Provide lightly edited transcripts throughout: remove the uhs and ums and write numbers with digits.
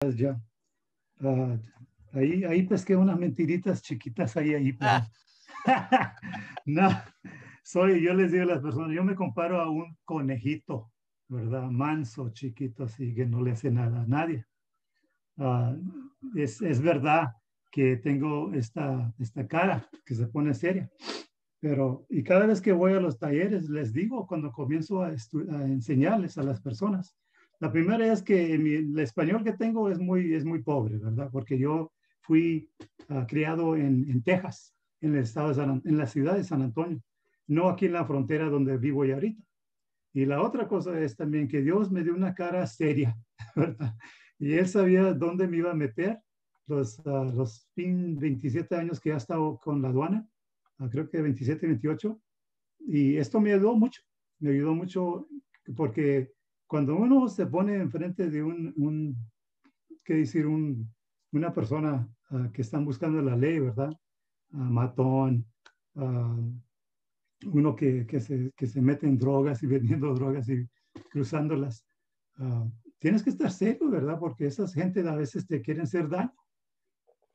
Ya. Ah, ahí pesqué unas mentiritas chiquitas ahí, pero no, yo les digo a las personas, yo me comparo a un conejito, ¿verdad? Manso, chiquito, así que no le hace nada a nadie. Ah, es verdad que tengo esta cara que se pone seria, pero y cada vez que voy a los talleres les digo cuando comienzo a enseñarles a las personas. La primera es que el español que tengo es muy pobre, ¿verdad? Porque yo fui criado en Texas, en el estado de en la ciudad de San Antonio, no aquí en la frontera donde vivo ya ahorita. Y la otra cosa es también que Dios me dio una cara seria, ¿verdad? Y Él sabía dónde me iba a meter los 27 años que he estado con la aduana, creo que 27, 28. Y esto me ayudó mucho porque cuando uno se pone enfrente de qué decir, una persona que están buscando la ley, ¿verdad? Matón, uh, uno que se mete en drogas y vendiendo drogas y cruzándolas. Tienes que estar serio, ¿verdad? Porque esas gente a veces te quieren hacer daño.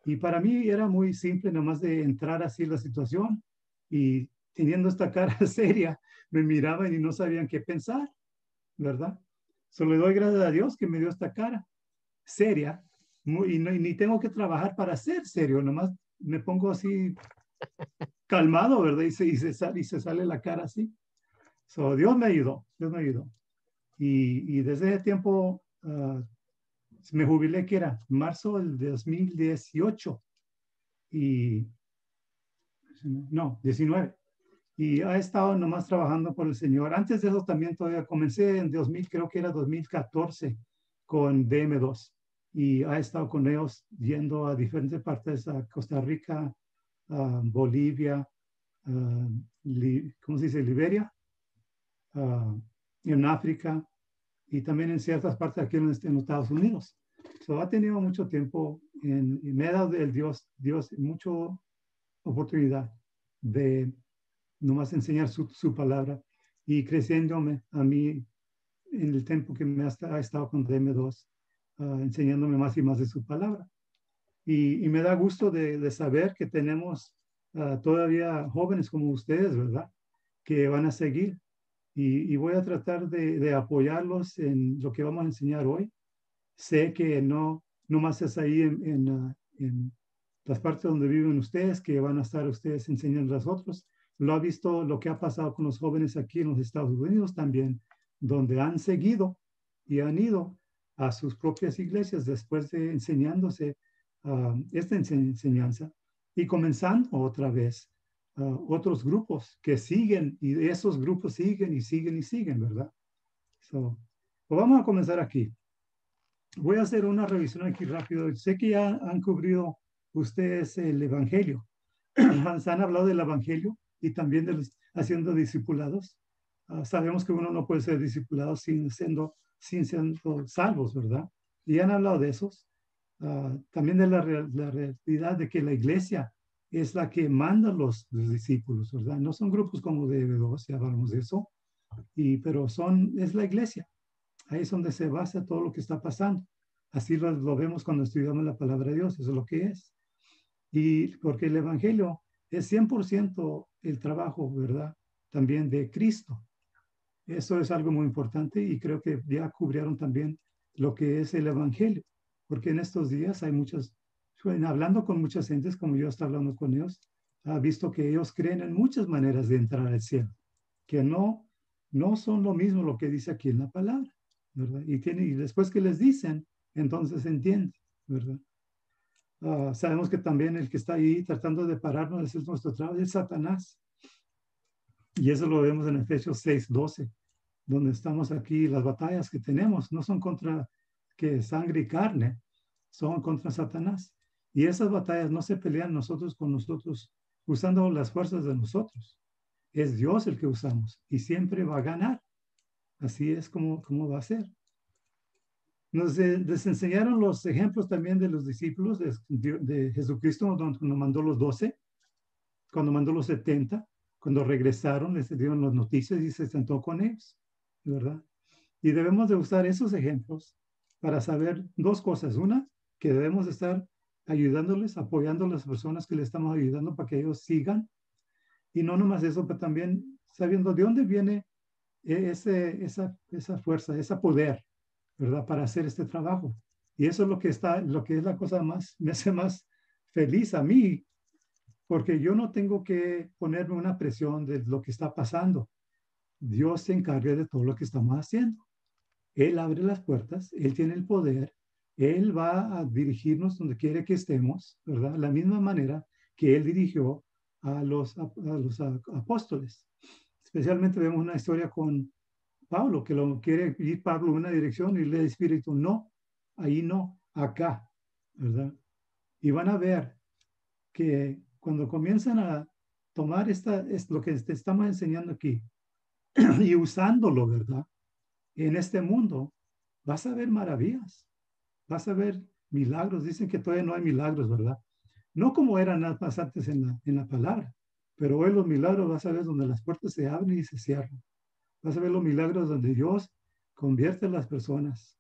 Y para mí era muy simple nomás de entrar así en la situación y teniendo esta cara seria, me miraban y no sabían qué pensar, ¿verdad? Solo le doy gracias a Dios que me dio esta cara seria y ni tengo que trabajar para ser serio, nomás me pongo así calmado, ¿verdad? Y se sale la cara así. So, Dios me ayudó. Y desde ese tiempo me jubilé, que era marzo del 2018 y no, 19. Y ha estado nomás trabajando por el Señor. Antes de eso también todavía comencé en 2000, creo que era 2014 con DM2 y ha estado con ellos yendo a diferentes partes, a Costa Rica, a Bolivia, ¿cómo se dice? Liberia, en África y también en ciertas partes aquí en los Estados Unidos. So, ha tenido mucho tiempo y me ha dado Dios mucha oportunidad de nomás enseñar su palabra y creciéndome a mí en el tiempo que ha estado con DM2, enseñándome más y más de su palabra. Y me da gusto de saber que tenemos todavía jóvenes como ustedes, ¿verdad? Que van a seguir. Y voy a tratar de apoyarlos en lo que vamos a enseñar hoy. Sé que no más es ahí en las partes donde viven ustedes, que van a estar ustedes enseñando a los otros. Lo ha visto lo que ha pasado con los jóvenes aquí en los Estados Unidos también, donde han seguido y han ido a sus propias iglesias después de enseñándose esta enseñanza y comenzando otra vez otros grupos que siguen y esos grupos siguen y siguen y siguen, ¿verdad? So, pues vamos a comenzar aquí. Voy a hacer una revisión aquí rápido. Sé que ya han cubrido ustedes el Evangelio. Se han hablado del Evangelio y también de haciendo discipulados. Sabemos que uno no puede ser discipulado sin siendo salvos, ¿verdad? Y han hablado de esos. También de la realidad de que la iglesia es la que manda los discípulos, ¿verdad? No son grupos como de dos, ya hablamos de eso, pero es la iglesia. Ahí es donde se basa todo lo que está pasando. Así lo vemos cuando estudiamos la palabra de Dios, eso es lo que es. Y porque el Evangelio es 100% el trabajo, ¿verdad? También de Cristo. Eso es algo muy importante y creo que ya cubrieron también lo que es el Evangelio, porque en estos días hay hablando con muchas gentes, como yo estoy hablando con ellos, ha visto que ellos creen en muchas maneras de entrar al cielo, que no son lo mismo lo que dice aquí en la palabra, ¿verdad? Y después que les dicen, entonces entienden, ¿verdad? Sabemos que también el que está ahí tratando de pararnos es nuestro trabajo, es Satanás. Y eso lo vemos en Efesios 6:12, donde estamos aquí, las batallas que tenemos no son contra sangre y carne, son contra Satanás. Y esas batallas no se pelean nosotros con nosotros usando las fuerzas de nosotros. Es Dios el que usamos y siempre va a ganar. Así es como va a ser. Nos enseñaron los ejemplos también de los discípulos de Jesucristo, donde nos mandó los 12, cuando mandó los 70, cuando regresaron, les dieron las noticias y se sentó con ellos, ¿verdad? Y debemos de usar esos ejemplos para saber dos cosas. Una, que debemos estar ayudándoles, apoyando a las personas que le estamos ayudando para que ellos sigan. Y no nomás eso, pero también sabiendo de dónde viene esa fuerza, ese poder, ¿verdad? Para hacer este trabajo. Y eso es lo que es la cosa más, me hace más feliz a mí, porque yo no tengo que ponerme una presión de lo que está pasando. Dios se encarga de todo lo que estamos haciendo. Él abre las puertas, Él tiene el poder, Él va a dirigirnos donde quiere que estemos, ¿verdad? La misma manera que Él dirigió a los apóstoles. Especialmente vemos una historia con Pablo, que lo quiere ir Pablo en una dirección y le Espíritu, no, ahí no, acá, ¿verdad? Y van a ver que cuando comienzan a tomar es lo que te estamos enseñando aquí y usándolo, ¿verdad? En este mundo, vas a ver maravillas, vas a ver milagros. Dicen que todavía no hay milagros, ¿verdad? No como eran más antes en la palabra, pero hoy los milagros vas a ver donde las puertas se abren y se cierran. Vas a ver los milagros donde Dios convierte a las personas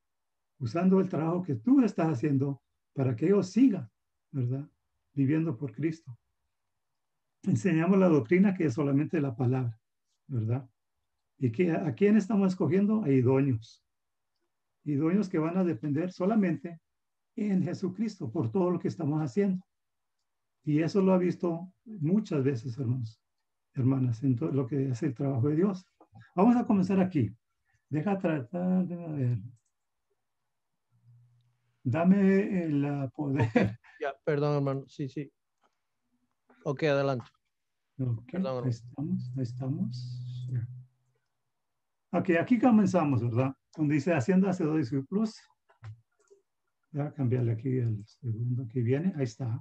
usando el trabajo que tú estás haciendo para que ellos sigan, ¿verdad? Viviendo por Cristo. Enseñamos la doctrina que es solamente la palabra, ¿verdad? ¿Y a quién estamos escogiendo? A idóneos. Idóneos que van a depender solamente en Jesucristo por todo lo que estamos haciendo. Y eso lo ha visto muchas veces, hermanos, hermanas, en todo lo que es el trabajo de Dios. Vamos a comenzar aquí. Deja tratar de ver. Dame el poder. Okay. Ya, perdón, hermano. Sí, sí. Ok, adelante. Ok, Perdón, ahí estamos, ahí estamos. Ok, aquí comenzamos, ¿verdad? Donde dice haciendo hacedores discípulos. Voy a cambiarle aquí el segundo que viene. Ahí está.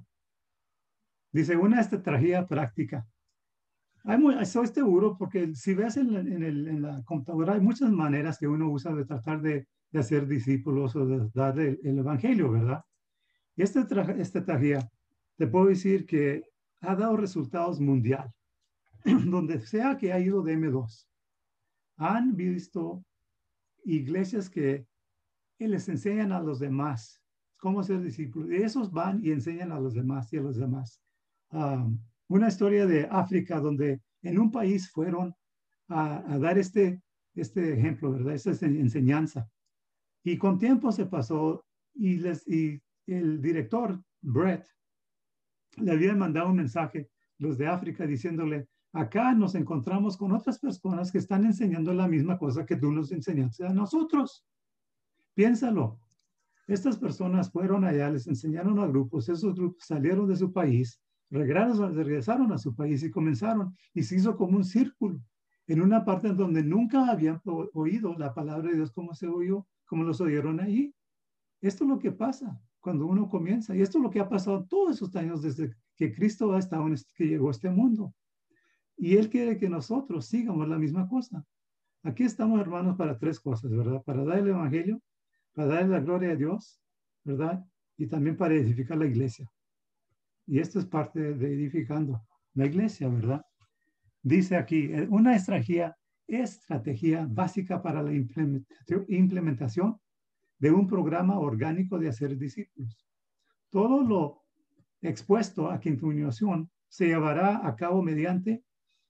Dice una estrategia práctica. Estoy seguro porque si ves en la computadora hay muchas maneras que uno usa de tratar de hacer discípulos o de dar el evangelio, ¿verdad? Y esta estrategia, te puedo decir que ha dado resultados mundial. Donde sea que ha ido de M2, han visto iglesias que les enseñan a los demás cómo ser discípulos. Y esos van y enseñan a los demás y a los demás. Una historia de África donde en un país fueron a dar este ejemplo, ¿verdad? Esta enseñanza. Y con tiempo se pasó y el director, Brett, le había mandado un mensaje, los de África, diciéndole, acá nos encontramos con otras personas que están enseñando la misma cosa que tú nos enseñaste a nosotros. Piénsalo. Estas personas fueron allá, les enseñaron a grupos, esos grupos salieron de su país, regresaron a su país y comenzaron, y se hizo como un círculo, en una parte en donde nunca habían oído la palabra de Dios como se oyó, como los oyeron ahí. Esto es lo que pasa cuando uno comienza, y esto es lo que ha pasado todos esos años desde que Cristo ha estado que llegó a este mundo. Y Él quiere que nosotros sigamos la misma cosa. Aquí estamos, hermanos, para tres cosas, ¿verdad? Para dar el evangelio, para dar la gloria a Dios, ¿verdad? Y también para edificar la iglesia. Y esto es parte de edificando la iglesia, ¿verdad? Dice aquí, una estrategia básica para la implementación de un programa orgánico de hacer discípulos. Todo lo expuesto a continuación se llevará a cabo mediante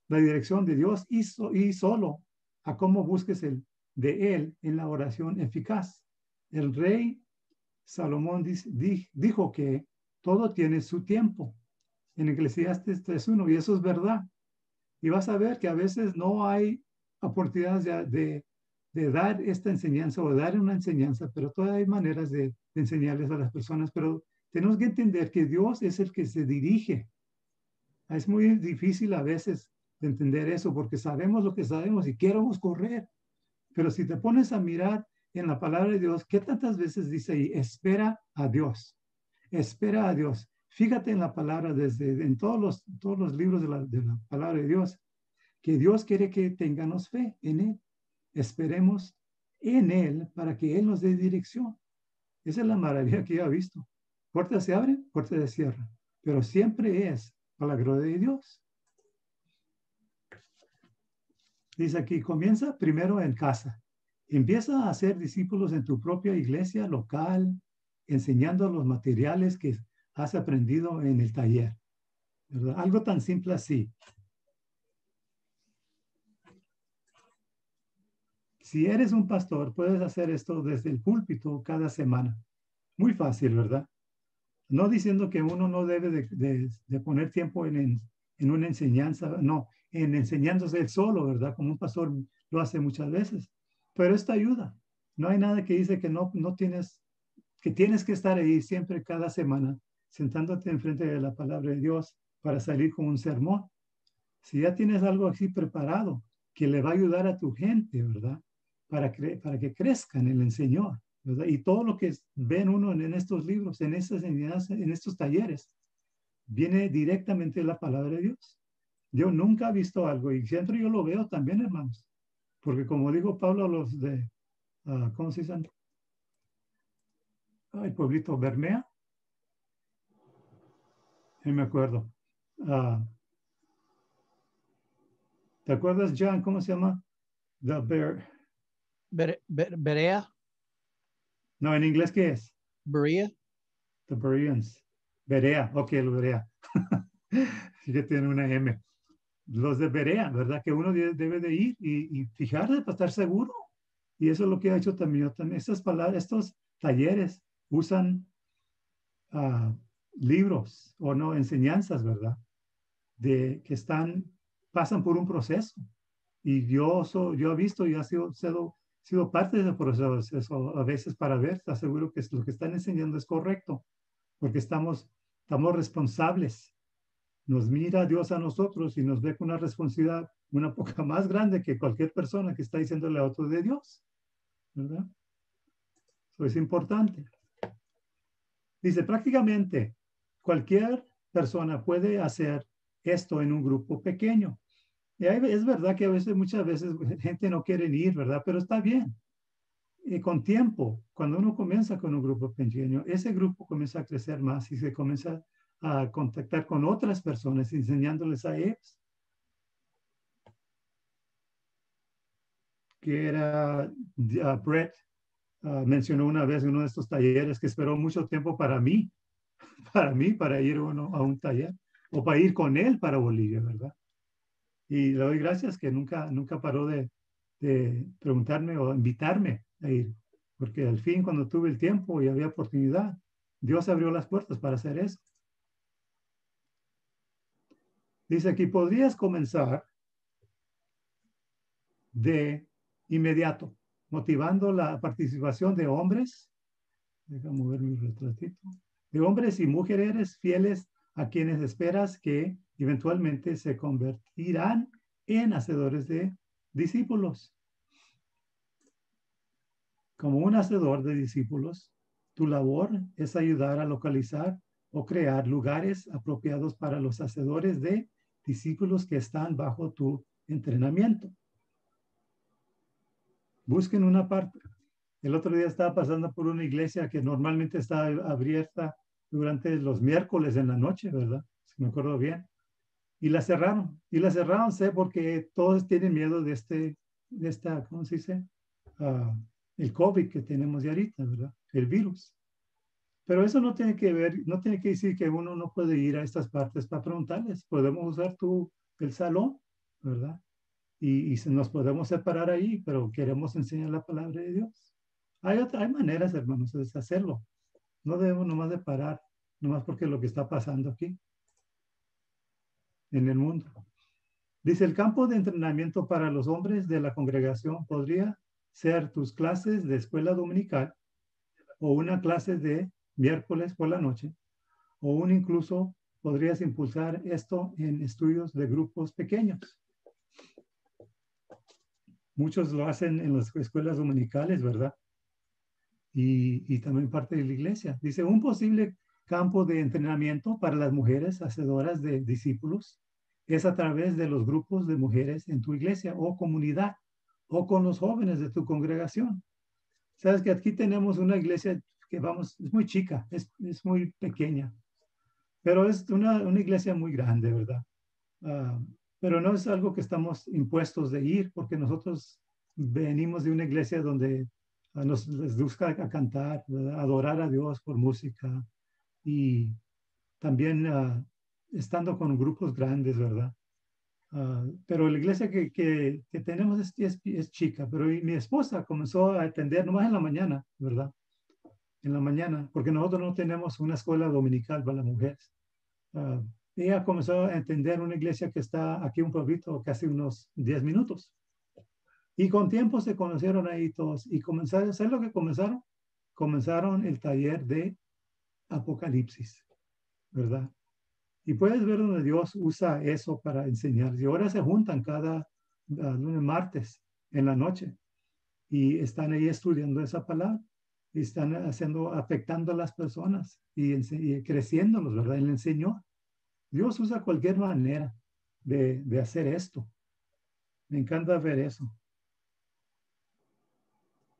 la dirección de Dios y solo a cómo busques de Él en la oración eficaz. El rey Salomón dijo que todo tiene su tiempo en Eclesiastes 3:1 y eso es verdad. Y vas a ver que a veces no hay oportunidades de dar esta enseñanza o de dar una enseñanza, pero todavía hay maneras de enseñarles a las personas, pero tenemos que entender que Dios es el que se dirige. Es muy difícil a veces de entender eso porque sabemos lo que sabemos y queremos correr. Pero si te pones a mirar en la palabra de Dios, ¿qué tantas veces dice ahí? Espera a Dios. Espera a Dios. Fíjate en la palabra en todos los libros de la palabra de Dios, que Dios quiere que tengamos fe en Él. Esperemos en Él para que Él nos dé dirección. Esa es la maravilla que yo he visto. Puertas se abren, puertas se cierran, pero siempre es a la gloria de Dios. Dice aquí, comienza primero en casa. Empieza a hacer discípulos en tu propia iglesia local, enseñando los materiales que has aprendido en el taller, ¿verdad? Algo tan simple así. Si eres un pastor, puedes hacer esto desde el púlpito cada semana. Muy fácil, ¿verdad? No diciendo que uno no debe de poner tiempo en una enseñanza, no, en enseñándose él solo, ¿verdad? Como un pastor lo hace muchas veces. Pero esto ayuda. No hay nada que dice que no tienes, que tienes que estar ahí siempre cada semana, sentándote enfrente de la palabra de Dios para salir con un sermón. Si ya tienes algo así preparado, que le va a ayudar a tu gente, ¿verdad? Para que crezcan en el Señor, ¿verdad? Y todo lo que ven uno en estos libros, en estas enseñanzas, en estos talleres, viene directamente de la palabra de Dios. Yo nunca he visto algo, y siempre yo lo veo también, hermanos, porque como dijo Pablo, los de, ¿cómo se llama? El pueblito Bermea, no me acuerdo. ¿Te acuerdas, John? ¿Cómo se llama? The Bear. Berea. No, en inglés, ¿qué es? Berea. The Bereans. Berea, ok, lo Berea. Sí que tiene una M. Los de Berea, ¿verdad? Que uno debe de ir y fijarse para estar seguro. Y eso es lo que ha hecho también yo también. Estas palabras, estos talleres usan libros o no, enseñanzas, ¿verdad? De que pasan por un proceso. Y yo he visto y ha sido parte de ese proceso a veces para ver, está seguro que lo que están enseñando es correcto, porque estamos responsables. Nos mira Dios a nosotros y nos ve con una responsabilidad una poca más grande que cualquier persona que está diciéndole a otro de Dios, ¿verdad? Eso es importante. Dice, prácticamente cualquier persona puede hacer esto en un grupo pequeño. Y es verdad que muchas veces gente no quiere ir, ¿verdad? Pero está bien. Y con tiempo, cuando uno comienza con un grupo pequeño, ese grupo comienza a crecer más y se comienza a contactar con otras personas, enseñándoles a ellos. Que era Brett, mencionó una vez en uno de estos talleres que esperó mucho tiempo para mí, para ir a un taller, o para ir con él para Bolivia, ¿verdad? Y le doy gracias que nunca paró de preguntarme o invitarme a ir, porque al fin cuando tuve el tiempo y había oportunidad, Dios abrió las puertas para hacer eso. Dice aquí, podrías comenzar de inmediato, motivando la participación de hombres, déjame mover mi retratito, de hombres y mujeres fieles a quienes esperas que eventualmente se convertirán en hacedores de discípulos. Como un hacedor de discípulos, tu labor es ayudar a localizar o crear lugares apropiados para los hacedores de discípulos que están bajo tu entrenamiento. Busquen una parte. El otro día estaba pasando por una iglesia que normalmente está abierta durante los miércoles en la noche, ¿verdad? Si me acuerdo bien. Y la cerraron. Y la cerraron, sé, porque todos tienen miedo de esta, ¿cómo se dice? El COVID que tenemos ya ahorita, ¿verdad? El virus. Pero eso no tiene que ver, no tiene que decir que uno no puede ir a estas partes para preguntarles. Podemos usar el salón, ¿verdad? Y nos podemos separar ahí, pero queremos enseñar la palabra de Dios. Hay maneras, hermanos, de hacerlo. No debemos nomás de parar, nomás porque lo que está pasando aquí en el mundo. Dice, el campo de entrenamiento para los hombres de la congregación podría ser tus clases de escuela dominical o una clase de miércoles por la noche, o incluso podrías impulsar esto en estudios de grupos pequeños. Muchos lo hacen en las escuelas dominicales, ¿verdad? Y también parte de la iglesia. Dice, un posible campo de entrenamiento para las mujeres hacedoras de discípulos es a través de los grupos de mujeres en tu iglesia o comunidad o con los jóvenes de tu congregación. Sabes que aquí tenemos una iglesia que es muy chica, es muy pequeña, pero es una iglesia muy grande, ¿verdad? Pero no es algo que estamos impuestos de ir porque nosotros venimos de una iglesia donde les gusta a cantar, ¿verdad? Adorar a Dios por música y también estando con grupos grandes, ¿verdad? Pero la iglesia que tenemos es chica, pero mi esposa comenzó a atender nomás en la mañana, ¿verdad? En la mañana, porque nosotros no tenemos una escuela dominical para las mujeres. Uh, Ella comenzó a entender una iglesia que está aquí un pueblito, casi unos 10 minutos. Y con tiempo se conocieron ahí todos y comenzaron a hacer lo que comenzaron. Comenzaron el taller de Apocalipsis, ¿verdad? Y puedes ver donde Dios usa eso para enseñar. Y ahora se juntan cada lunes, martes en la noche y están ahí estudiando esa palabra y están afectando a las personas y creciéndolos, ¿verdad? Él enseñó. Dios usa cualquier manera de hacer esto. Me encanta ver eso.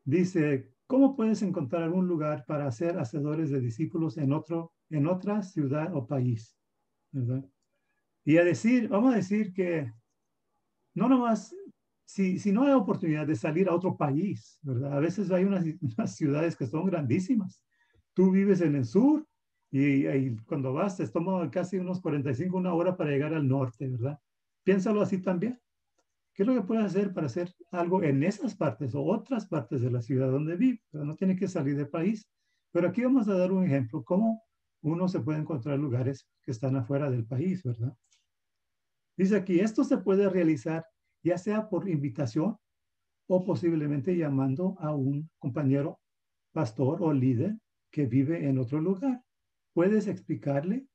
Dice, ¿cómo puedes encontrar un lugar para ser hacedores de discípulos en otra ciudad o país? ¿Verdad? Y vamos a decir que no nomás, si no hay oportunidad de salir a otro país, ¿verdad? A veces hay unas ciudades que son grandísimas. Tú vives en el sur y cuando vas te toma casi unos 45, una hora para llegar al norte, ¿verdad? Piénsalo así también. ¿Qué es lo que puedes hacer para hacer algo en esas partes o otras partes de la ciudad donde vive? Pero no tiene que salir del país. Pero aquí vamos a dar un ejemplo, cómo uno se puede encontrar lugares que están afuera del país, ¿verdad? Dice aquí, esto se puede realizar ya sea por invitación o posiblemente llamando a un compañero pastor o líder que vive en otro lugar. Puedes explicarle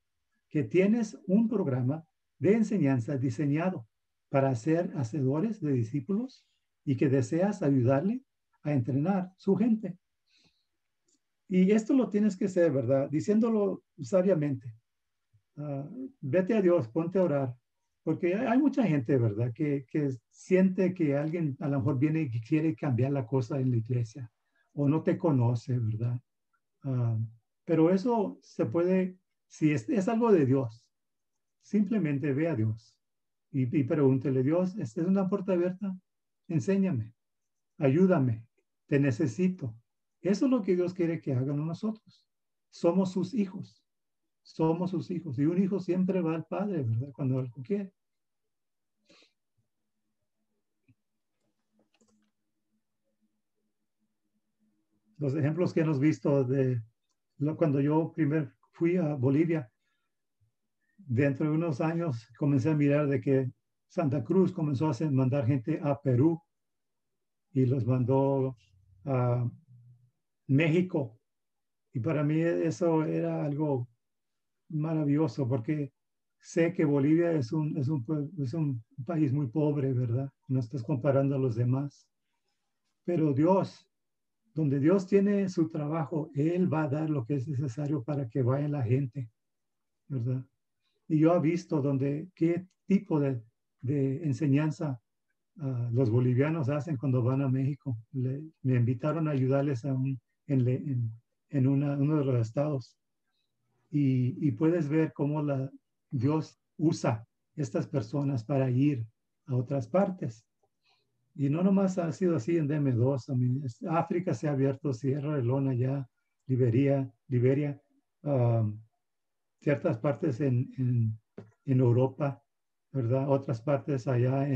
que tienes un programa de enseñanza diseñado para ser hacedores de discípulos y que deseas ayudarle a entrenar su gente. Y esto lo tienes que hacer, ¿verdad? Diciéndolo sabiamente. Vete a Dios, ponte a orar, porque hay mucha gente, ¿verdad? Que siente que alguien a lo mejor viene y quiere cambiar la cosa en la iglesia o no te conoce, ¿verdad? Pero eso se puede, si es algo de Dios, simplemente ve a Dios y pregúntele, Dios, ¿esta es una puerta abierta? Enséñame, ayúdame, te necesito. Eso es lo que Dios quiere que hagan nosotros. Somos sus hijos. Somos sus hijos. Y un hijo siempre va al padre, ¿verdad? Cuando algo quiere. Los ejemplos que hemos visto cuando yo primero fui a Bolivia, dentro de unos años comencé a mirar de que Santa Cruz comenzó a mandar gente a Perú y los mandó a México. Y para mí eso era algo maravilloso porque sé que Bolivia es un país muy pobre, ¿verdad? No estás comparando a los demás. Pero Dios, donde Dios tiene su trabajo, Él va a dar lo que es necesario para que vaya la gente, ¿verdad? Y yo he visto qué tipo de enseñanza los bolivianos hacen cuando van a México. Me invitaron a ayudarles en uno de los estados. Y puedes ver cómo Dios usa estas personas para ir a otras partes. Y no nomás ha sido así en DM2, África se ha abierto, Sierra Leona ya, Liberia, ciertas partes en Europa, ¿verdad? Otras partes allá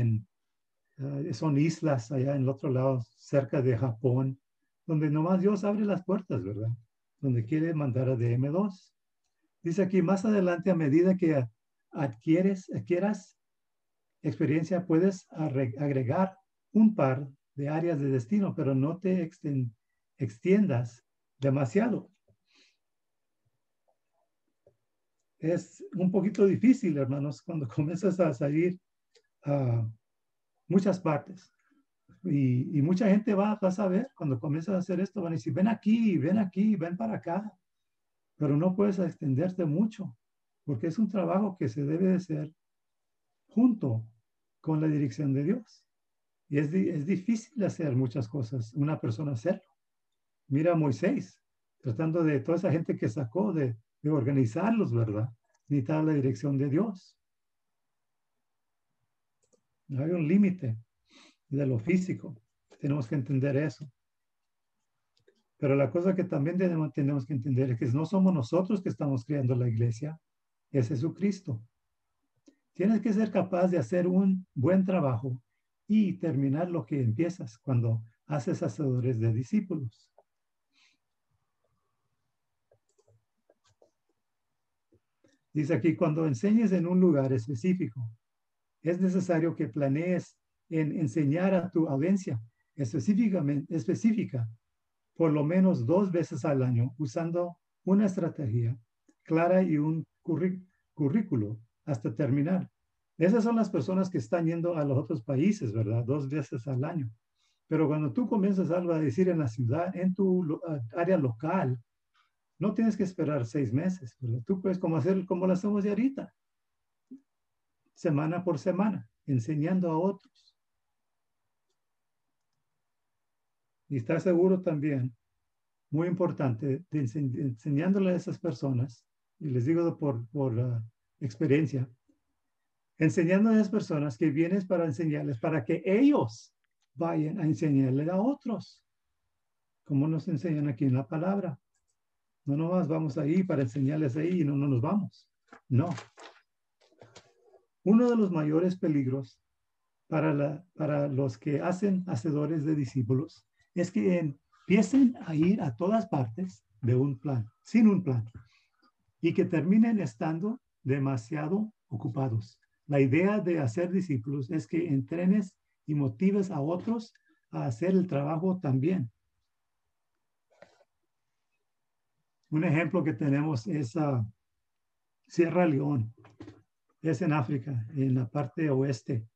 son islas allá en el otro lado, cerca de Japón, donde nomás Dios abre las puertas, ¿verdad? Donde quiere mandar a DM2. Dice aquí, más adelante, a medida que adquieras experiencia, puedes agregar un par de áreas de destino, pero no te extiendas demasiado. Es un poquito difícil, hermanos, cuando comienzas a salir a muchas partes. Y mucha gente va a saber, cuando comienzas a hacer esto, van a decir, ven aquí, ven para acá. Pero no puedes extenderte mucho, porque es un trabajo que se debe de hacer junto con la dirección de Dios. Y es difícil hacer muchas cosas, una persona hacerlo. Mira a Moisés, tratando de toda esa gente que sacó, de organizarlos, ¿verdad? Necesitaba la dirección de Dios. Hay un límite de lo físico. tenemos que entender eso. Pero la cosa que también tenemos que entender es que no somos nosotros que estamos creando la iglesia, es Jesucristo. Tienes que ser capaz de hacer un buen trabajo y terminar lo que empiezas cuando haces hacedores de discípulos. Dice aquí, cuando enseñes en un lugar específico, es necesario que planees en enseñar a tu audiencia específica por lo menos 2 veces al año usando una estrategia clara y un currículo hasta terminar. Esas son las personas que están yendo a los otros países, ¿verdad? 2 veces al año. Pero cuando tú comienzas algo a decir en la ciudad, en tu área local, no tienes que esperar 6 meses, ¿verdad? Tú puedes hacer como lo hacemos de ahorita, semana por semana, enseñando a otros. Y estar seguro también, muy importante, de enseñándole a esas personas, y les digo por experiencia, enseñando a esas personas que vienes para enseñarles, para que ellos vayan a enseñarle a otros, como nos enseñan aquí en la palabra. No nomás vamos ahí para enseñarles ahí y no nos vamos. No. Uno de los mayores peligros para los que hacen hacedores de discípulos es que empiecen a ir a todas partes de un plan, sin un plan, y que terminen estando demasiado ocupados. La idea de hacer discípulos es que entrenes y motives a otros a hacer el trabajo también. Un ejemplo que tenemos es Sierra León. Es en África, en la parte oeste.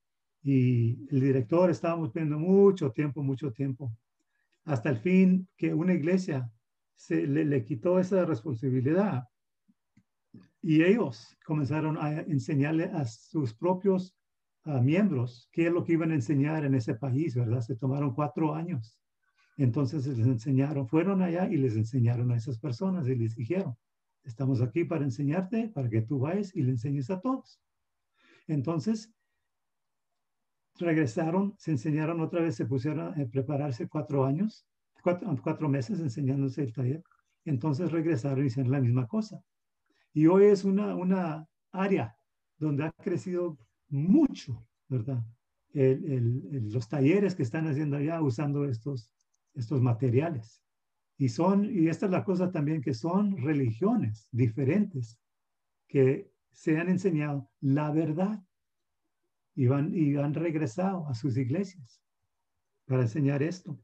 Y el director estábamos pidiendo mucho tiempo, hasta el fin que una iglesia le quitó esa responsabilidad. Y ellos comenzaron a enseñarle a sus propios miembros qué es lo que iban a enseñar en ese país, ¿verdad? Se tomaron 4 años. Entonces les enseñaron, fueron allá y les enseñaron a esas personas y les dijeron, estamos aquí para enseñarte, para que tú vayas y le enseñes a todos. Entonces, regresaron, se enseñaron otra vez, se pusieron a prepararse 4 años, 4 meses enseñándose el taller. Entonces regresaron y hicieron la misma cosa. Y hoy es una área donde ha crecido mucho, ¿verdad? Los talleres que están haciendo allá usando estos materiales. Y esta es la cosa también, que son religiones diferentes que se han enseñado la verdad y han regresado a sus iglesias para enseñar esto.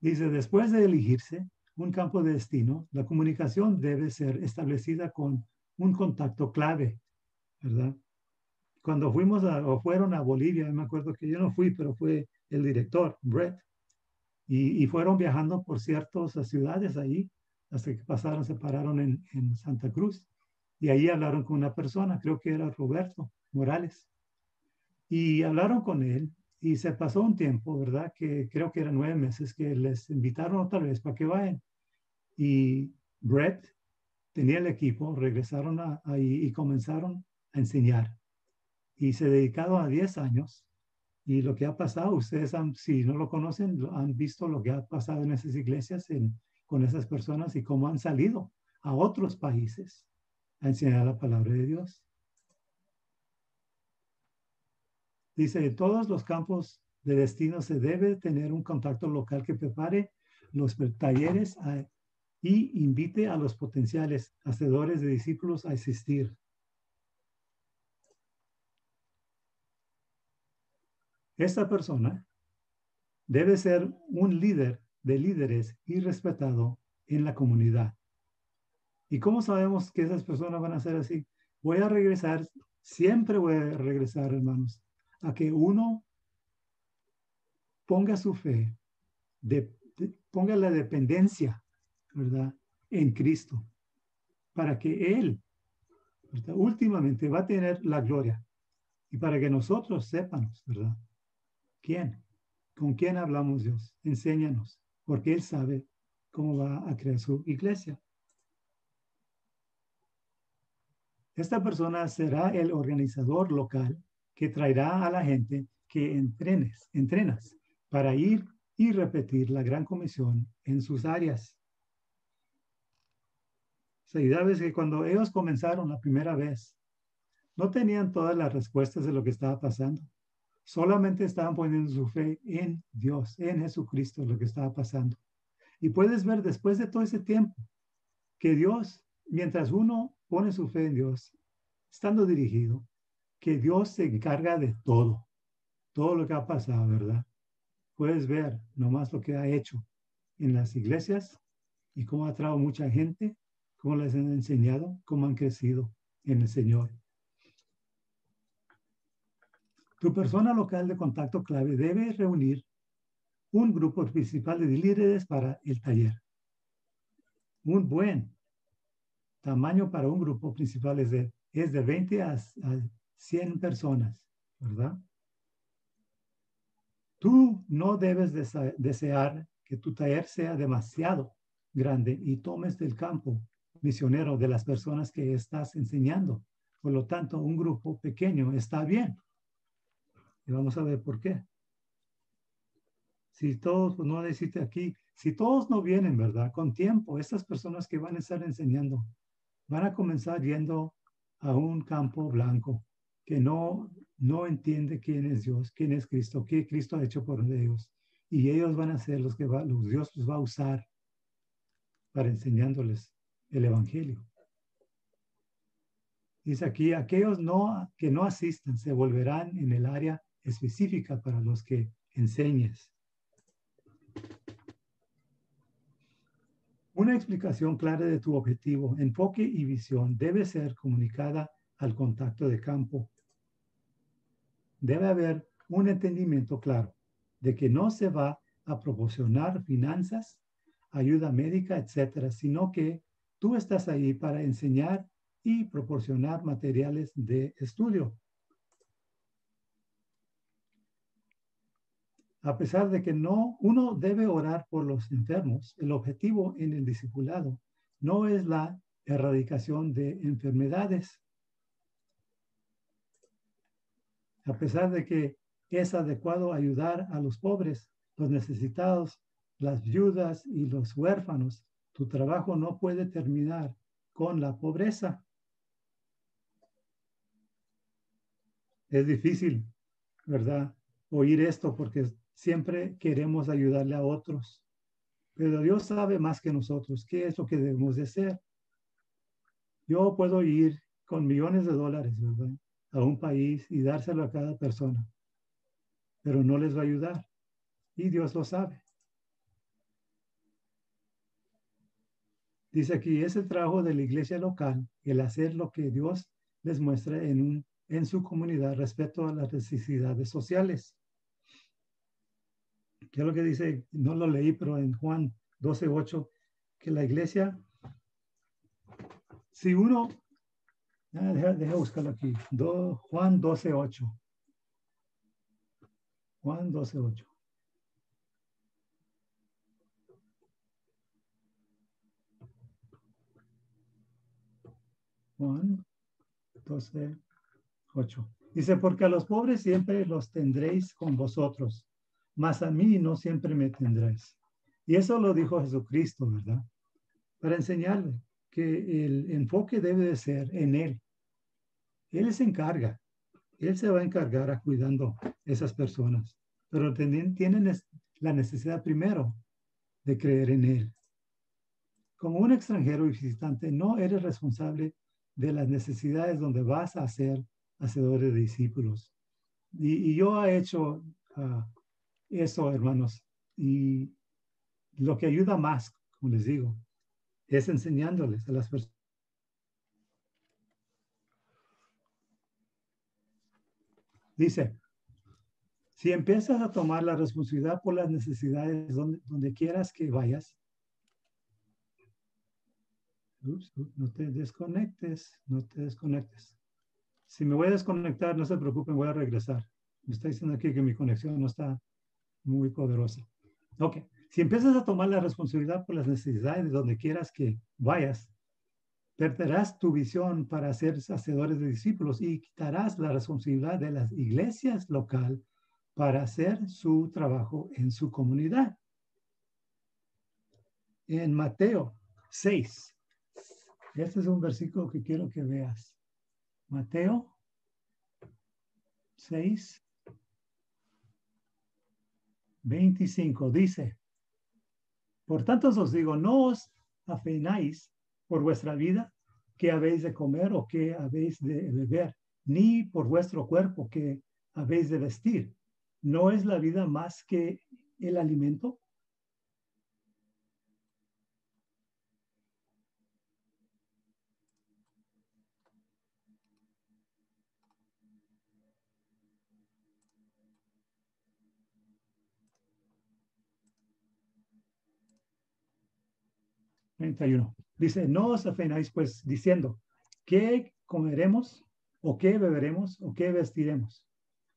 Dice, después de elegirse un campo de destino, la comunicación debe ser establecida con un contacto clave, ¿verdad? Cuando fueron a Bolivia, me acuerdo que yo no fui, pero fue el director, Brett, y fueron viajando por ciertas ciudades ahí, hasta que se pararon en Santa Cruz. Y ahí hablaron con una persona, creo que era Roberto Morales. Y hablaron con él y se pasó un tiempo, ¿verdad? Que creo que eran 9 meses que les invitaron otra vez para que vayan. Y Brett tenía el equipo, regresaron ahí y comenzaron a enseñar. Y se dedicaron a 10 años. Y lo que ha pasado, ustedes si no lo conocen, han visto lo que ha pasado en esas iglesias con esas personas y cómo han salido a otros países a enseñar la palabra de Dios. Dice, en todos los campos de destino se debe tener un contacto local que prepare los talleres y invite a los potenciales hacedores de discípulos a asistir. Esta persona debe ser un líder de líderes y respetado en la comunidad. ¿Y cómo sabemos que esas personas van a ser así? Siempre voy a regresar, hermanos, a que uno ponga su fe, ponga la dependencia, ¿verdad?, en Cristo, para que Él, ¿verdad?, últimamente va a tener la gloria y para que nosotros sepamos, ¿verdad?, con quién hablamos Dios. Enséñanos, porque Él sabe cómo va a crear su iglesia. Esta persona será el organizador local que traerá a la gente que entrenas para ir y repetir la gran comisión en sus áreas. O sea, y sabes que cuando ellos comenzaron la primera vez, no tenían todas las respuestas de lo que estaba pasando. Solamente estaban poniendo su fe en Dios, en Jesucristo, lo que estaba pasando. Y puedes ver después de todo ese tiempo que Dios, mientras uno pone su fe en Dios, estando dirigido, que Dios se encarga de todo lo que ha pasado, ¿verdad? Puedes ver nomás lo que ha hecho en las iglesias y cómo ha traído mucha gente, cómo les han enseñado, cómo han crecido en el Señor. Tu persona local de contacto clave debe reunir un grupo principal de líderes para el taller. Un buen tamaño para un grupo principal es de 20 a 100 personas, ¿verdad? Tú no debes desear que tu taller sea demasiado grande y tomes del campo misionero de las personas que estás enseñando. Por lo tanto, un grupo pequeño está bien. Y vamos a ver por qué. Si todos, pues no necesita aquí, si todos no vienen, ¿verdad? Con tiempo, estas personas que van a estar enseñando van a comenzar yendo a un campo blanco que no entiende quién es Dios, quién es Cristo, qué Cristo ha hecho por ellos. Y ellos van a ser los que Dios los va a usar para enseñándoles el Evangelio. Dice aquí, aquellos que no asistan se volverán en el área específica para los que enseñes. Una explicación clara de tu objetivo, enfoque y visión debe ser comunicada al contacto de campo. Debe haber un entendimiento claro de que no se va a proporcionar finanzas, ayuda médica, etcétera, sino que tú estás ahí para enseñar y proporcionar materiales de estudio. A pesar de que uno debe orar por los enfermos, el objetivo en el discipulado no es la erradicación de enfermedades. A pesar de que es adecuado ayudar a los pobres, los necesitados, las viudas y los huérfanos, tu trabajo no puede terminar con la pobreza. Es difícil, ¿verdad? Oír esto porque siempre queremos ayudarle a otros. Pero Dios sabe más que nosotros qué es lo que debemos de hacer. Yo puedo ir con millones de dólares, ¿verdad?, a un país y dárselo a cada persona, pero no les va a ayudar. Y Dios lo sabe. Dice aquí, es el trabajo de la iglesia local el hacer lo que Dios les muestra en su comunidad respecto a las necesidades sociales. ¿Qué es lo que dice? No lo leí, pero en Juan 12:8, que la iglesia, si uno, deja buscarlo aquí, Juan 12:8. Juan 12:8. Juan 12:8. Dice, porque a los pobres siempre los tendréis con vosotros, mas a mí no siempre me tendréis. Y eso lo dijo Jesucristo, ¿verdad? Para enseñarle que el enfoque debe de ser en Él. Él se encarga. Él se va a encargar a cuidando esas personas. Pero tienen la necesidad primero de creer en Él. Como un extranjero y visitante, no eres responsable de las necesidades donde vas a ser hacedores de discípulos. Y yo he hecho eso, hermanos. Y lo que ayuda más, como les digo, es enseñándoles a las personas. Dice, si empiezas a tomar la responsabilidad por las necesidades donde quieras que vayas, no te desconectes. Si me voy a desconectar, no se preocupen, voy a regresar. Me está diciendo aquí que mi conexión no está muy poderosa. Ok, si empiezas a tomar la responsabilidad por las necesidades donde quieras que vayas, perderás tu visión para ser hacedores de discípulos y quitarás la responsabilidad de las iglesias local para hacer su trabajo en su comunidad. En Mateo 6, este es un versículo que quiero que veas. Mateo 6, 25 dice, por tanto os digo, no os afanéis por vuestra vida, qué habéis de comer o qué habéis de beber, ni por vuestro cuerpo, qué habéis de vestir. ¿No es la vida más que el alimento? Dice, no os afanéis pues diciendo, ¿qué comeremos o qué beberemos o qué vestiremos?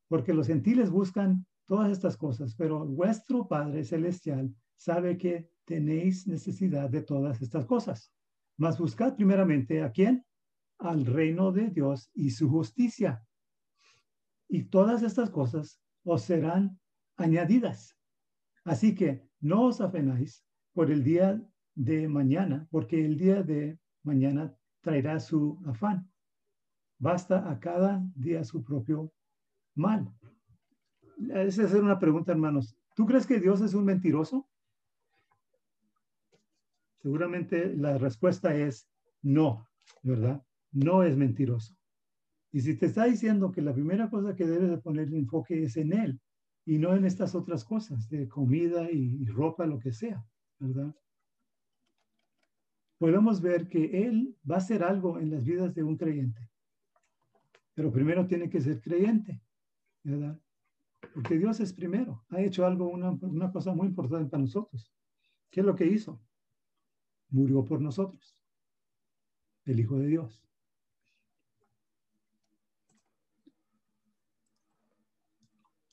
Porque los gentiles buscan todas estas cosas, pero vuestro Padre Celestial sabe que tenéis necesidad de todas estas cosas. Mas buscad primeramente ¿a quién? Al reino de Dios y su justicia. Y todas estas cosas os serán añadidas. Así que no os afanéis por el día de mañana, porque el día de mañana traerá su afán. Basta a cada día su propio mal. Esa es una pregunta, hermanos. ¿Tú crees que Dios es un mentiroso? Seguramente la respuesta es no, ¿verdad? No es mentiroso. Y si te está diciendo que la primera cosa que debes de poner el enfoque es en Él y no en estas otras cosas de comida y ropa, lo que sea, ¿verdad? Podemos ver que Él va a hacer algo en las vidas de un creyente. Pero primero tiene que ser creyente, ¿verdad? Porque Dios es primero. Ha hecho algo, una cosa muy importante para nosotros. ¿Qué es lo que hizo? Murió por nosotros, el Hijo de Dios.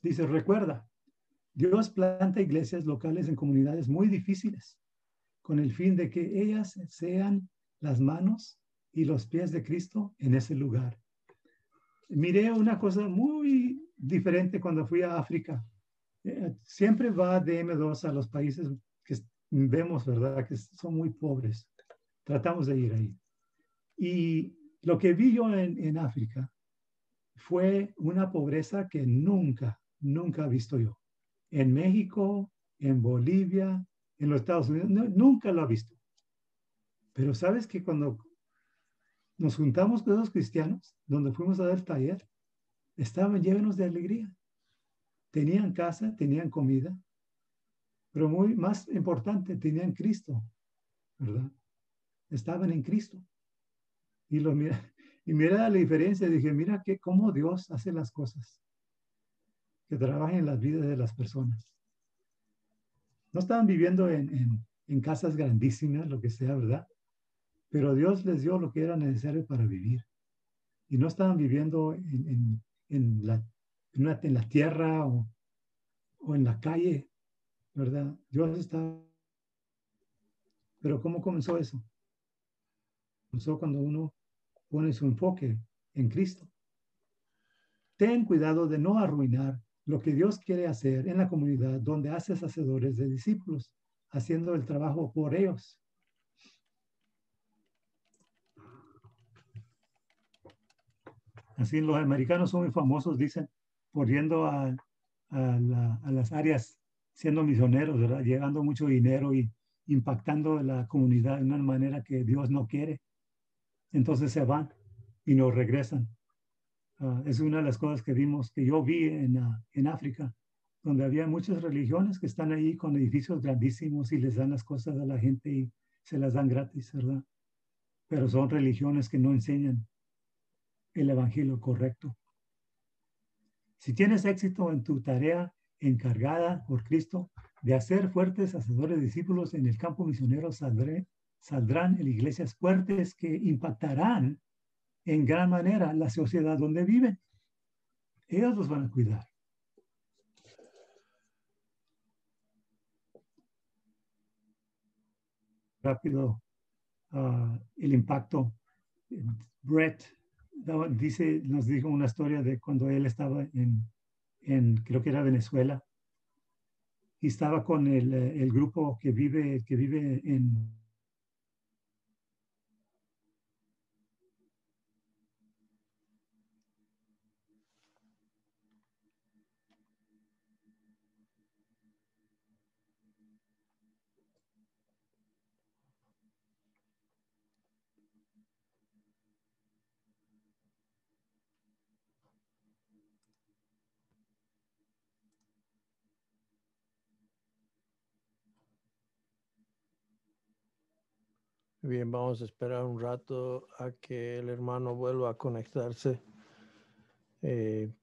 Dice, recuerda, Dios planta iglesias locales en comunidades muy difíciles, con el fin de que ellas sean las manos y los pies de Cristo en ese lugar. Miré una cosa muy diferente cuando fui a África. Siempre va DM2 a los países que vemos, ¿verdad? Que son muy pobres. Tratamos de ir ahí. Y lo que vi yo en África fue una pobreza que nunca he visto yo. En México, en Bolivia, en los Estados Unidos, nunca lo he visto. Pero sabes que cuando nos juntamos con esos cristianos, donde fuimos a dar el taller, estaban llenos de alegría. Tenían casa, tenían comida, pero más importante, tenían Cristo, ¿verdad? Estaban en Cristo. Y mira la diferencia. Dije, mira cómo Dios hace las cosas, que trabaja en las vidas de las personas. No estaban viviendo en casas grandísimas, lo que sea, ¿verdad? Pero Dios les dio lo que era necesario para vivir. Y no estaban viviendo en la tierra o en la calle, ¿verdad? Dios estaba... Pero ¿cómo comenzó eso? Comenzó cuando uno pone su enfoque en Cristo. Ten cuidado de no arruinar lo que Dios quiere hacer en la comunidad donde haces hacedores de discípulos, haciendo el trabajo por ellos. Así los americanos son muy famosos, dicen, por yendo a las áreas siendo misioneros, ¿verdad? Llegando mucho dinero y impactando la comunidad de una manera que Dios no quiere. Entonces se van y no regresan. Es una de las cosas que vimos, que yo vi en África, donde había muchas religiones que están ahí con edificios grandísimos y les dan las cosas a la gente y se las dan gratis, ¿verdad? Pero son religiones que no enseñan el evangelio correcto. Si tienes éxito en tu tarea encargada por Cristo de hacer fuertes hacedores de discípulos en el campo misionero, saldrán en iglesias fuertes que impactarán en gran manera la sociedad donde viven. Ellos los van a cuidar. Rápido, el impacto. Brett nos dijo una historia de cuando él estaba creo que era Venezuela, y estaba con el grupo que vive en... Bien, vamos a esperar un rato a que el hermano vuelva a conectarse.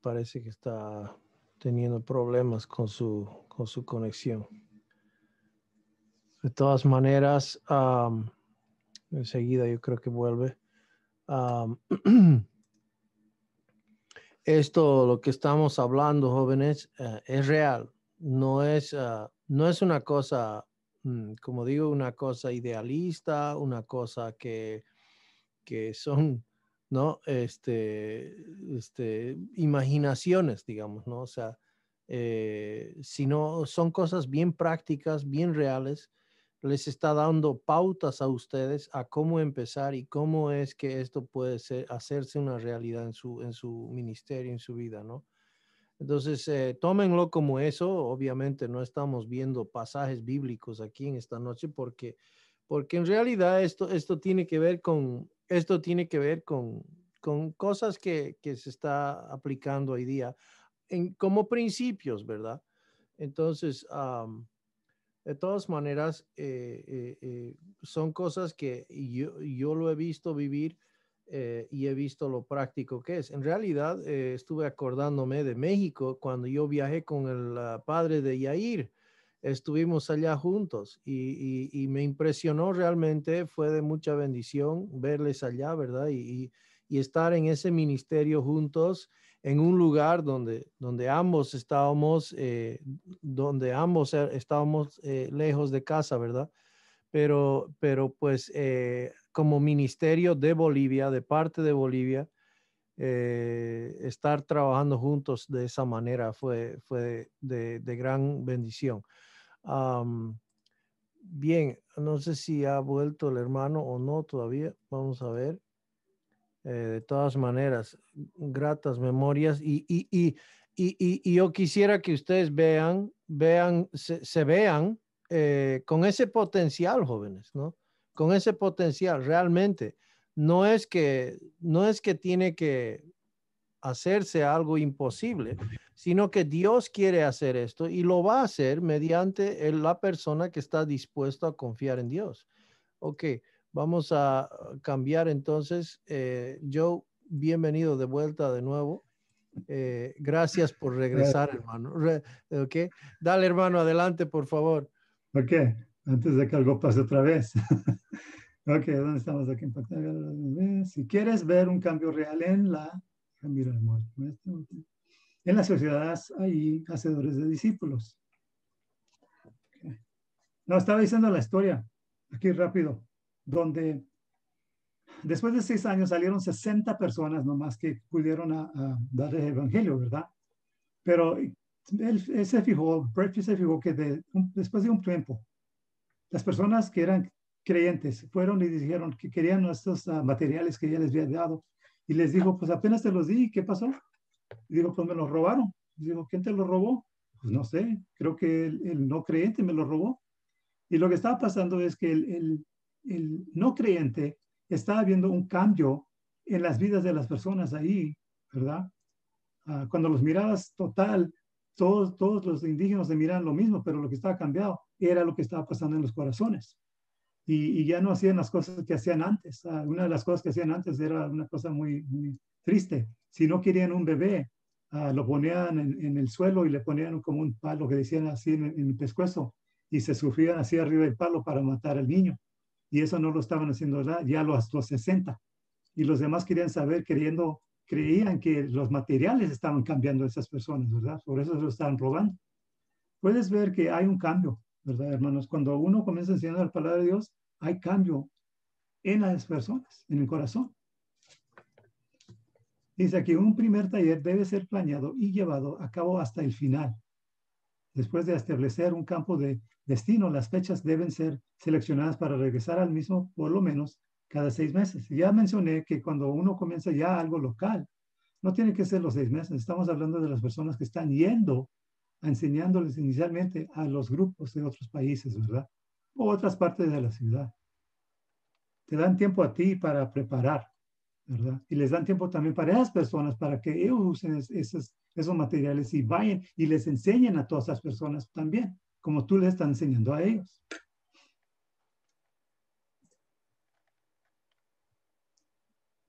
Parece que está teniendo problemas con su conexión. De todas maneras, enseguida yo creo que vuelve. Esto, lo que estamos hablando, jóvenes, es real. No es una cosa, como digo, una cosa idealista, una cosa que son, ¿no? Imaginaciones, digamos, ¿no? O sea, sino son cosas bien prácticas, bien reales. Les está dando pautas a ustedes a cómo empezar y cómo es que esto puede hacerse una realidad en su ministerio, en su vida, ¿no? Entonces, tómenlo como eso. Obviamente no estamos viendo pasajes bíblicos aquí en esta noche porque en realidad esto tiene que ver con cosas que se está aplicando hoy día como principios, ¿verdad? Entonces, de todas maneras, son cosas que yo lo he visto vivir y he visto lo práctico que es. En realidad, estuve acordándome de México cuando yo viajé con el padre de Yair. Estuvimos allá juntos y me impresionó realmente, fue de mucha bendición verles allá, ¿verdad? Y estar en ese ministerio juntos en un lugar donde ambos estábamos, lejos de casa, ¿verdad? Pero pues como ministerio de Bolivia, de parte de Bolivia, estar trabajando juntos de esa manera fue de gran bendición. Bien, no sé si ha vuelto el hermano o no todavía. Vamos a ver. De todas maneras, gratas memorias y yo quisiera que ustedes se vean con ese potencial, jóvenes, ¿no? Con ese potencial, realmente. No es que tiene que hacerse algo imposible, sino que Dios quiere hacer esto y lo va a hacer mediante la persona que está dispuesta a confiar en Dios. Ok, vamos a cambiar entonces. Joe, bienvenido de vuelta de nuevo. Gracias por regresar, hermano. Ok, dale, hermano, adelante, por favor. Ok, antes de que algo pase otra vez. Ok, ¿dónde estamos aquí? Si quieres ver un cambio real en las sociedades hay hacedores de discípulos. Okay. No, estaba diciendo la historia, aquí rápido, donde después de 6 años salieron 60 personas nomás que pudieron a dar el evangelio, ¿verdad? Pero él se fijó, Bradfield se fijó que después de un tiempo, las personas que eran creyentes fueron y dijeron que querían estos materiales que ella les había dado. Y les dijo, pues apenas te los di, ¿qué pasó? Y dijo, pues me los robaron. Y dijo, ¿quién te los robó? Pues no sé, creo que el no creyente me los robó. Y lo que estaba pasando es que el no creyente estaba viendo un cambio en las vidas de las personas ahí, ¿verdad? Cuando los mirabas total, todos los indígenas se miran lo mismo, pero lo que estaba cambiado era lo que estaba pasando en los corazones. Y ya no hacían las cosas que hacían antes. Una de las cosas que hacían antes era una cosa muy, muy triste. Si no querían un bebé, lo ponían en el suelo y le ponían como un palo que decían así en el pescuezo y se sufrían así arriba del palo para matar al niño. Y eso no lo estaban haciendo ya los 60. Y los demás querían saber, creían que los materiales estaban cambiando a esas personas, ¿verdad? Por eso se lo estaban robando. Puedes ver que hay un cambio, ¿verdad, hermanos? Cuando uno comienza a enseñar la palabra de Dios, hay cambio en las personas, en el corazón. Dice aquí, un primer taller debe ser planeado y llevado a cabo hasta el final. Después de establecer un campo de destino, las fechas deben ser seleccionadas para regresar al mismo por lo menos cada 6 meses. Ya mencioné que cuando uno comienza ya algo local, no tiene que ser los 6 meses. Estamos hablando de las personas que están yendo a enseñándoles inicialmente a los grupos de otros países, ¿verdad? O otras partes de la ciudad. Te dan tiempo a ti para preparar, ¿verdad? Y les dan tiempo también para esas personas, para que ellos usen esos materiales y vayan y les enseñen a todas esas personas también, como tú les estás enseñando a ellos.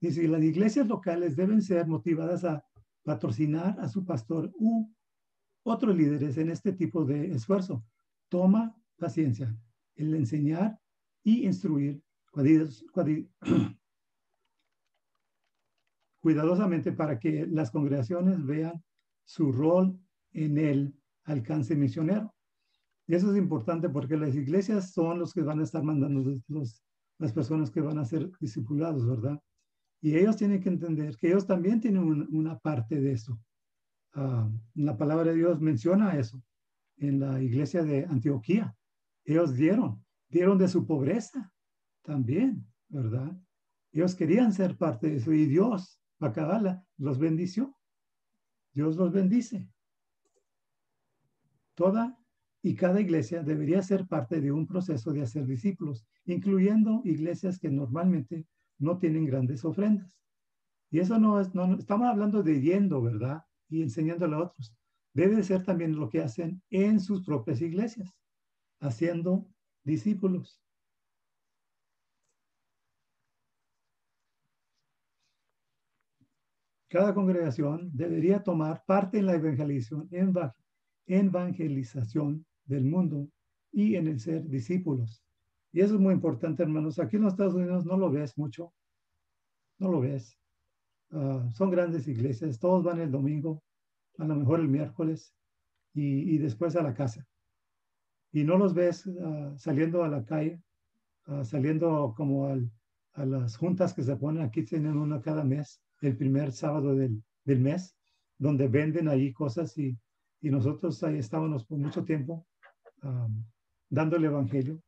Dice, las iglesias locales deben ser motivadas a patrocinar a su pastor u otros líderes en este tipo de esfuerzo. Toma paciencia, el enseñar y instruir cuidadosamente para que las congregaciones vean su rol en el alcance misionero. Y eso es importante porque las iglesias son los que van a estar mandando las personas que van a ser discipulados, ¿verdad? Y ellos tienen que entender que ellos también tienen una parte de eso. La palabra de Dios menciona eso en la iglesia de Antioquía. Ellos dieron de su pobreza también, ¿verdad? Ellos querían ser parte de eso y Dios, Bacabala, los bendició. Dios los bendice. Toda y cada iglesia debería ser parte de un proceso de hacer discípulos, incluyendo iglesias que normalmente no tienen grandes ofrendas. Y eso no estamos hablando de yendo, ¿verdad? Y enseñándole a otros. Debe ser también lo que hacen en sus propias iglesias, haciendo discípulos. Cada congregación debería tomar parte en la evangelización del mundo y en el ser discípulos. Y eso es muy importante, hermanos. Aquí en los Estados Unidos no lo ves mucho. No lo ves. Son grandes iglesias. Todos van el domingo, a lo mejor el miércoles y después a la casa. Y no los ves saliendo a la calle, saliendo como a las juntas que se ponen. Aquí tienen una cada mes, el primer sábado del mes, donde venden ahí cosas y nosotros ahí estábamos por mucho tiempo dando el evangelio,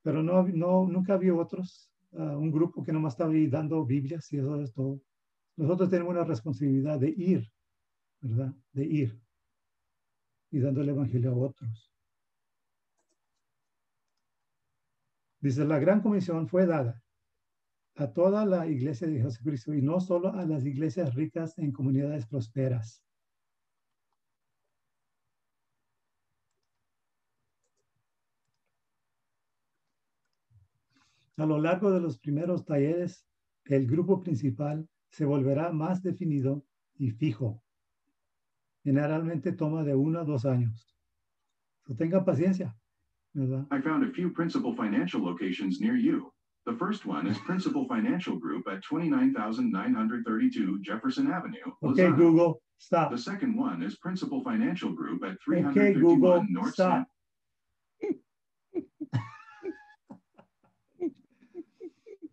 pero nunca había otros, un grupo que nomás estaba ahí dando Biblias y eso es todo. Nosotros tenemos una responsabilidad de ir, ¿verdad? De ir y dando el evangelio a otros. Dice, la gran comisión fue dada a toda la iglesia de Jesucristo y no solo a las iglesias ricas en comunidades prósperas. A lo largo de los primeros talleres, el grupo principal se volverá más definido y fijo. Generalmente toma de 1 a 2 años. Tenga paciencia, ¿verdad? I found a few Principal Financial locations near you. The first one is Principal Financial Group at 29,932 Jefferson Avenue, Okay, Lozano. Google, stop. The second one is Principal Financial Group at Okay, 351 Google, North stop.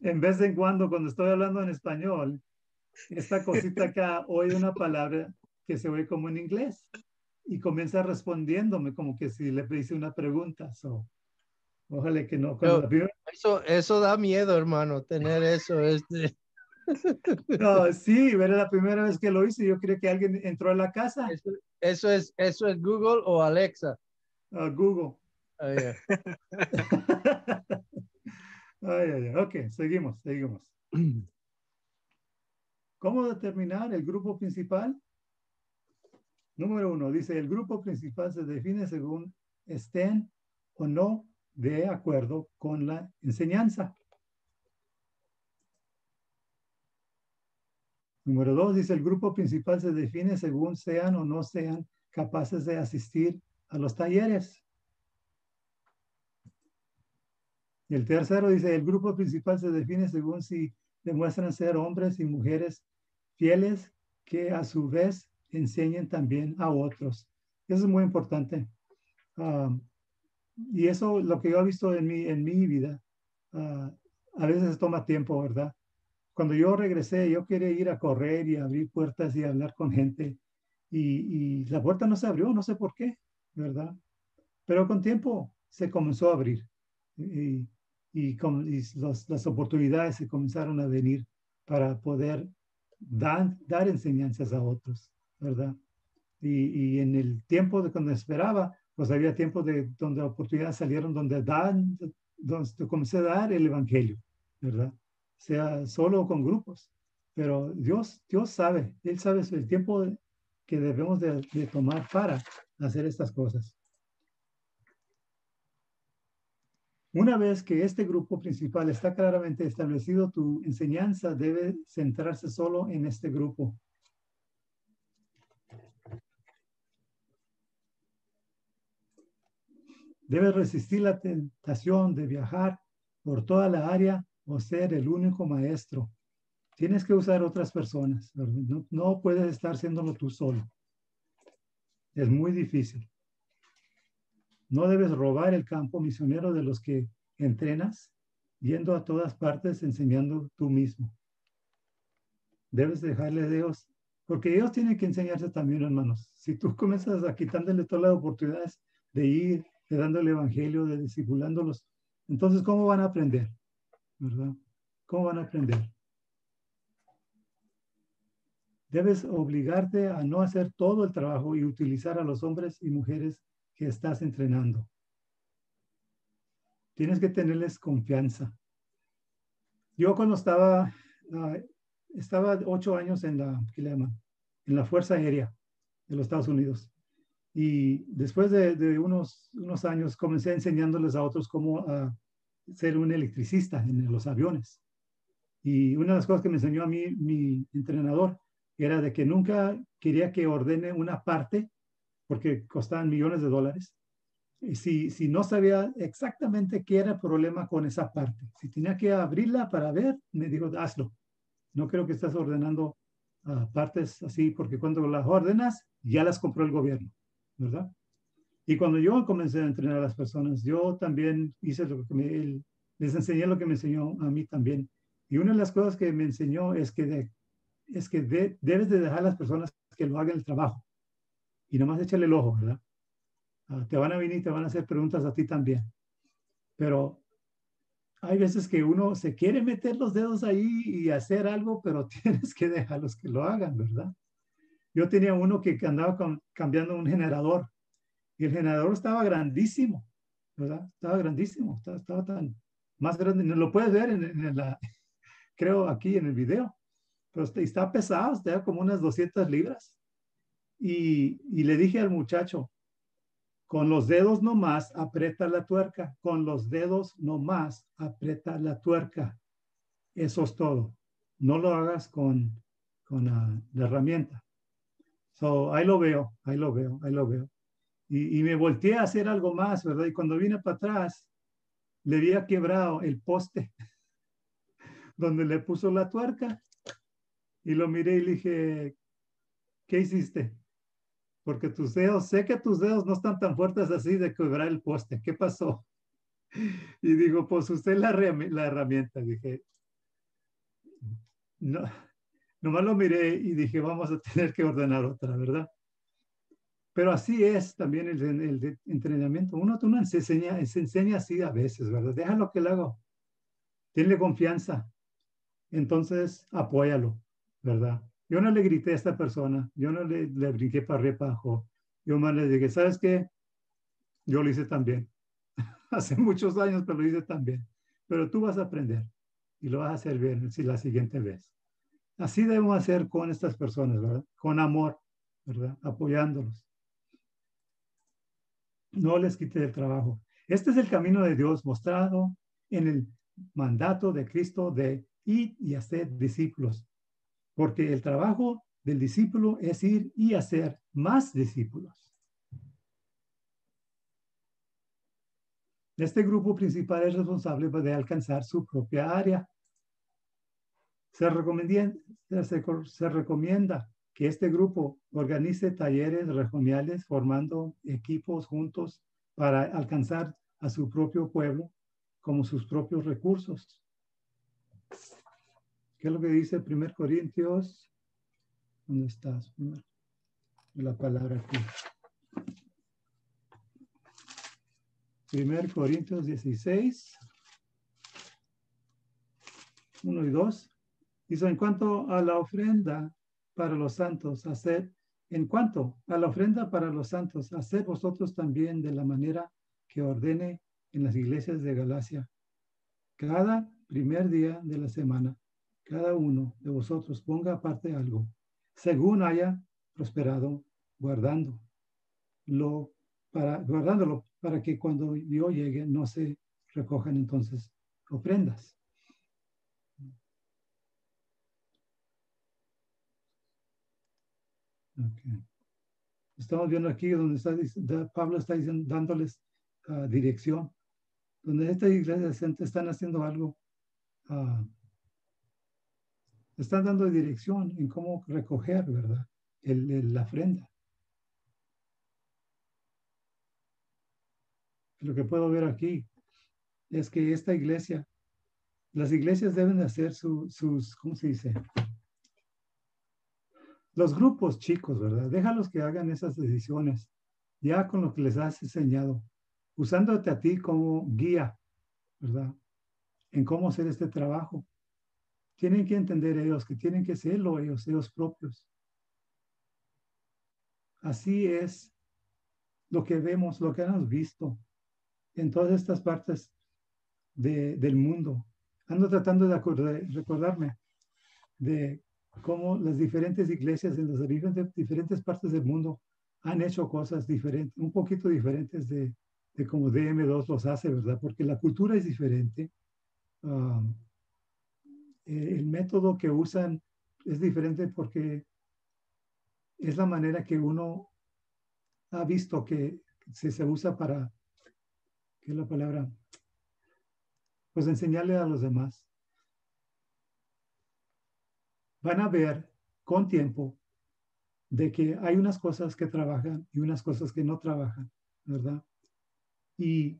En vez en cuando estoy hablando en español, esta cosita acá oye una palabra que se oye como en inglés y comienza respondiéndome como que si le hice una pregunta. So, ojalá que no. Eso da miedo, hermano, tener eso. No, sí, era la primera vez que lo hice. Yo creí que alguien entró a la casa. Eso es Google o Alexa. Google. Oh, yeah. Ok, seguimos. ¿Cómo determinar el grupo principal? Número 1, dice, el grupo principal se define según estén o no de acuerdo con la enseñanza. Número 2, dice, el grupo principal se define según sean o no sean capaces de asistir a los talleres. Y el tercero dice, el grupo principal se define según si demuestran ser hombres y mujeres fieles que a su vez enseñen también a otros. Eso es muy importante. Y eso, lo que yo he visto en mi vida, a veces toma tiempo, ¿verdad? Cuando yo regresé, yo quería ir a correr y abrir puertas y hablar con gente. Y la puerta no se abrió, no sé por qué, ¿verdad? Pero con tiempo se comenzó a abrir. Y las oportunidades se comenzaron a venir para poder dar enseñanzas a otros, ¿verdad? Y en el tiempo de cuando esperaba, pues había tiempos de donde oportunidades salieron donde comencé a dar el evangelio, ¿verdad? Sea solo o con grupos. Pero Dios sabe, Él sabe el tiempo que debemos de tomar para hacer estas cosas. Una vez que este grupo principal está claramente establecido, tu enseñanza debe centrarse solo en este grupo. Debes resistir la tentación de viajar por toda la área o ser el único maestro. Tienes que usar otras personas. No puedes estar haciéndolo tú solo. Es muy difícil. No debes robar el campo misionero de los que entrenas, yendo a todas partes enseñando tú mismo. Debes dejarles de ellos, porque ellos tienen que enseñarse también, hermanos. Si tú comienzas a quitándole todas las oportunidades de ir, de dando el evangelio, de discipulándolos, entonces, ¿cómo van a aprender? ¿Verdad? ¿Cómo van a aprender? Debes obligarte a no hacer todo el trabajo y utilizar a los hombres y mujeres que estás entrenando. Tienes que tenerles confianza. Yo cuando estaba 8 años en la Fuerza Aérea de los Estados Unidos. Y después de unos años comencé enseñándoles a otros cómo ser un electricista en los aviones. Y una de las cosas que me enseñó a mí mi entrenador era de que nunca quería que ordene una parte porque costaban millones de dólares. Y si no sabía exactamente qué era el problema con esa parte, si tenía que abrirla para ver, me dijo, hazlo. No creo que estás ordenando partes así, porque cuando las ordenas, ya las compró el gobierno, ¿verdad? Y cuando yo comencé a entrenar a las personas, yo también hice lo que les enseñé lo que me enseñó a mí también. Y una de las cosas que me enseñó es que debes de dejar a las personas que lo hagan el trabajo y nomás échale el ojo, ¿verdad? Te van a venir y te van a hacer preguntas a ti también. Pero hay veces que uno se quiere meter los dedos ahí y hacer algo, pero tienes que dejarlos que lo hagan, ¿verdad? Yo tenía uno que andaba cambiando un generador y el generador estaba grandísimo, ¿verdad? Estaba grandísimo, estaba tan más grande. Lo puedes ver creo aquí en el video, pero está pesado, está como unas 200 libras. Y le dije al muchacho, con los dedos nomás aprieta la tuerca, con los dedos nomás aprieta la tuerca. Eso es todo. No lo hagas con la herramienta. So, ahí lo veo. Y me volteé a hacer algo más, ¿verdad? Y cuando vine para atrás, le había quebrado el poste donde le puso la tuerca. Y lo miré y le dije, ¿qué hiciste? Porque sé que tus dedos no están tan fuertes así de quebrar el poste. ¿Qué pasó? Y digo, pues usted la herramienta. Dije, no, nomás lo miré y dije, vamos a tener que ordenar otra, ¿verdad? Pero así es también el entrenamiento. Uno se enseña así a veces, ¿verdad? Déjalo que lo haga. Tiene confianza. Entonces, apóyalo, ¿verdad? Yo no le grité a esta persona. Yo no le brinqué para arriba para abajo. Yo más le dije, ¿sabes qué? Yo lo hice también. Hace muchos años, pero lo hice también. Pero tú vas a aprender y lo vas a hacer bien si la siguiente vez. Así debemos hacer con estas personas, ¿verdad? Con amor, ¿verdad? Apoyándolos. No les quite el trabajo. Este es el camino de Dios mostrado en el mandato de Cristo de ir y hacer discípulos. Porque el trabajo del discípulo es ir y hacer más discípulos. Este grupo principal es responsable de alcanzar su propia área. Se recomienda que este grupo organice talleres regionales formando equipos juntos para alcanzar a su propio pueblo como sus propios recursos. ¿Qué es lo que dice 1 Corintios? ¿Dónde estás? La palabra aquí. 1 Corintios 16, 1 y 2. Dice, en cuanto a la ofrenda para los santos, haced vosotros también de la manera que ordene en las iglesias de Galacia. Cada primer día de la semana, cada uno de vosotros ponga aparte algo, según haya prosperado, guardándolo para que cuando yo llegue no se recojan entonces ofrendas. Okay. Estamos viendo aquí donde Pablo está diciendo, dándoles dirección, donde estas iglesias están haciendo algo, están dando dirección en cómo recoger, ¿verdad? La ofrenda. Lo que puedo ver aquí es que esta iglesia, las iglesias deben de hacer sus, ¿cómo se dice? Los grupos chicos, ¿verdad? Déjalos que hagan esas decisiones, ya con lo que les has enseñado, usándote a ti como guía, ¿verdad? En cómo hacer este trabajo. Tienen que entender ellos que tienen que hacerlo ellos propios. Así es lo que vemos, lo que hemos visto en todas estas partes del mundo. Ando tratando de recordarme de cómo las diferentes iglesias en las diferentes partes del mundo han hecho cosas diferentes, un poquito diferentes de como DM2 los hace, ¿verdad? Porque la cultura es diferente. El método que usan es diferente porque es la manera que uno ha visto que se usa para, ¿qué es la palabra? Pues enseñarle a los demás. Van a ver con tiempo de que hay unas cosas que trabajan y unas cosas que no trabajan, ¿verdad? Y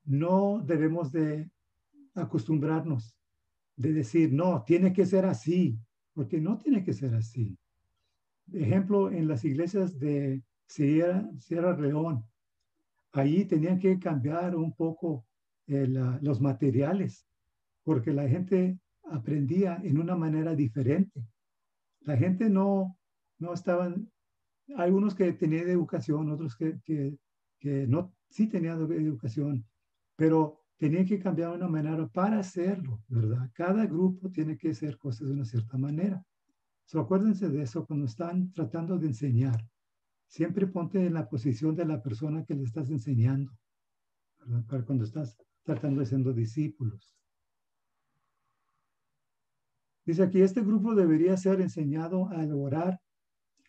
no debemos de acostumbrarnos de decir, no, tiene que ser así, porque no tiene que ser así. Ejemplo, en las iglesias de Sierra León, ahí tenían que cambiar un poco los materiales, porque la gente aprendía en una manera diferente. La gente no estaban, hay unos que tenían educación, otros que no, sí tenían educación, pero tenían que cambiar una manera para hacerlo, ¿verdad? Cada grupo tiene que hacer cosas de una cierta manera. So, acuérdense de eso cuando están tratando de enseñar. Siempre ponte en la posición de la persona que le estás enseñando, ¿verdad? Para cuando estás tratando de ser discípulos. Dice aquí, este grupo debería ser enseñado a elaborar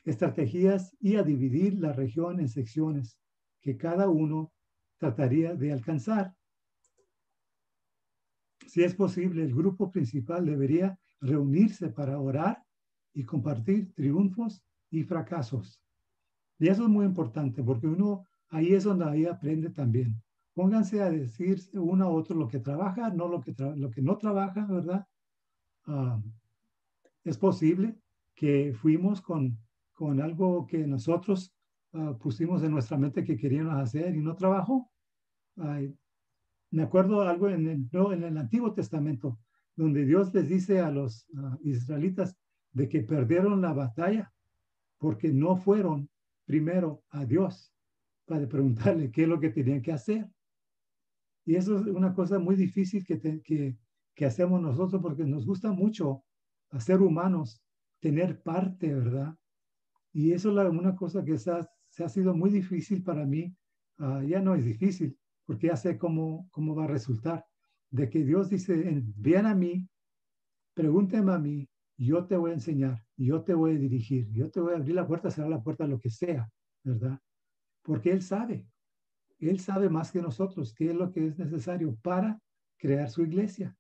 estrategias y a dividir la región en secciones que cada uno trataría de alcanzar. Si es posible, el grupo principal debería reunirse para orar y compartir triunfos y fracasos. Y eso es muy importante porque uno, ahí es donde ahí aprende también. Pónganse a decir uno a otro lo que trabaja, no lo que no trabaja, ¿verdad? Es posible que fuimos con algo que nosotros pusimos en nuestra mente que queríamos hacer y no trabajó. Me acuerdo algo en el Antiguo Testamento, donde Dios les dice a los israelitas de que perdieron la batalla porque no fueron primero a Dios para preguntarle qué es lo que tenían que hacer. Y eso es una cosa muy difícil que hacemos nosotros porque nos gusta mucho a ser humanos tener parte, ¿verdad? Y eso es una cosa que se ha sido muy difícil para mí. Ya no es difícil, porque ya sé cómo va a resultar. De que Dios dice, ven a mí, pregúnteme a mí, yo te voy a enseñar, yo te voy a dirigir, yo te voy a abrir la puerta, cerrar la puerta, lo que sea, ¿verdad? Porque Él sabe más que nosotros qué es lo que es necesario para crear su iglesia.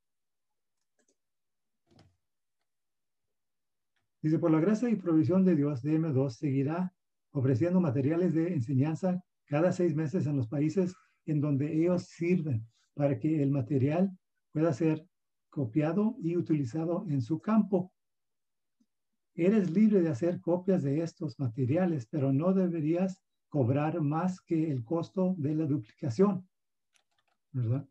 Dice, por la gracia y provisión de Dios, DM2 seguirá ofreciendo materiales de enseñanza cada 6 meses en los países en donde ellos sirven, para que el material pueda ser copiado y utilizado en su campo. Eres libre de hacer copias de estos materiales, pero no deberías cobrar más que el costo de la duplicación, ¿verdad?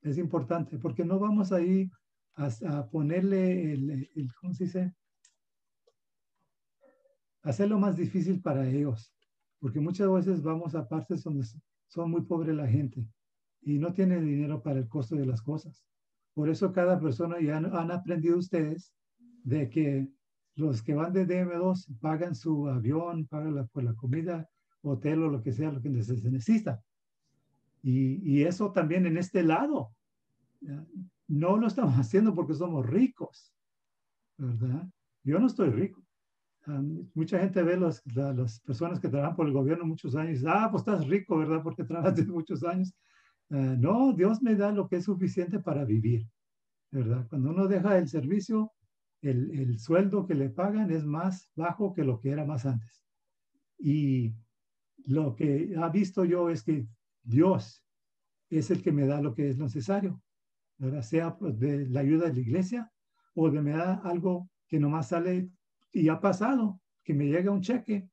Es importante porque no vamos ahí a ponerle ¿cómo se dice? Hacerlo más difícil para ellos, porque muchas veces vamos a partes donde son muy pobres la gente y no tienen dinero para el costo de las cosas. Por eso cada persona ya han aprendido ustedes de que los que van de DM2 pagan su avión, pagan por la comida, hotel o lo que sea, lo que se necesita. Y eso también en este lado. No lo estamos haciendo porque somos ricos, ¿verdad? Yo no estoy rico. Mucha gente ve las personas que trabajan por el gobierno muchos años y dice, pues estás rico, ¿verdad? Porque trabajas muchos años. No, Dios me da lo que es suficiente para vivir, ¿verdad? Cuando uno deja el servicio, el sueldo que le pagan es más bajo que lo que era más antes. Y lo que ha visto yo es que Dios es el que me da lo que es necesario, ¿verdad? Sea de la ayuda de la iglesia o de me da algo que nomás sale y ha pasado, que me llega un cheque,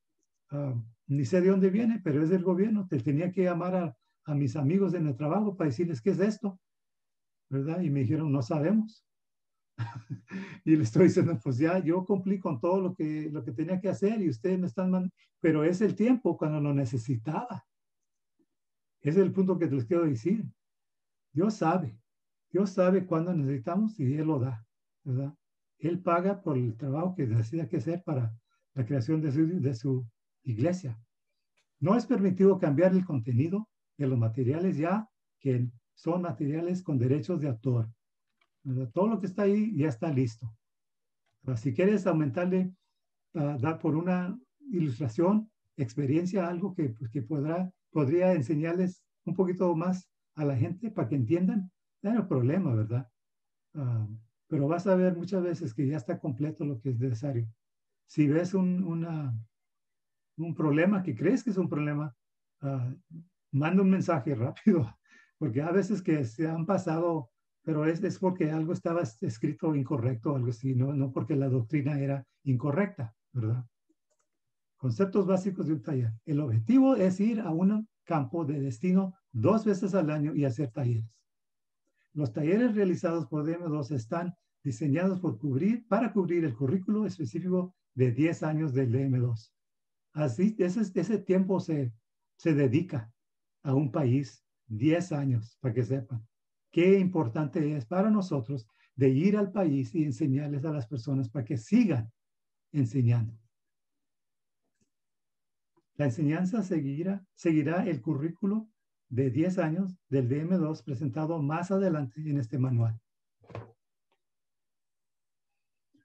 ni sé de dónde viene, pero es del gobierno. Te tenía que llamar a mis amigos en el trabajo para decirles qué es esto, ¿verdad? Y me dijeron, no sabemos. Y le estoy diciendo, pues ya yo cumplí con todo lo que tenía que hacer y ustedes me están mandando, pero es el tiempo cuando lo necesitaba. Ese es el punto que les quiero decir. Dios sabe cuándo necesitamos y Él lo da, ¿verdad? Él paga por el trabajo que necesita que hacer para la creación de su iglesia. No es permitido cambiar el contenido de los materiales ya que son materiales con derechos de autor, ¿verdad? Todo lo que está ahí ya está listo. Si quieres aumentarle, dar por una ilustración, experiencia, algo que podría enseñarles un poquito más a la gente para que entiendan, no hay problema, ¿verdad? Pero vas a ver muchas veces que ya está completo lo que es necesario. Si ves un problema que crees que es un problema, manda un mensaje rápido, porque a veces que se han pasado, pero es porque algo estaba escrito incorrecto o algo así, no porque la doctrina era incorrecta, ¿verdad? Conceptos básicos de un taller. El objetivo es ir a un campo de destino 2 veces al año y hacer talleres. Los talleres realizados por DM2 están diseñados para cubrir el currículo específico de 10 años del DM2. Así, ese tiempo se dedica a un país, 10 años, para que sepan qué importante es para nosotros de ir al país y enseñarles a las personas para que sigan enseñando. La enseñanza seguirá el currículo de 10 años del DM2 presentado más adelante en este manual.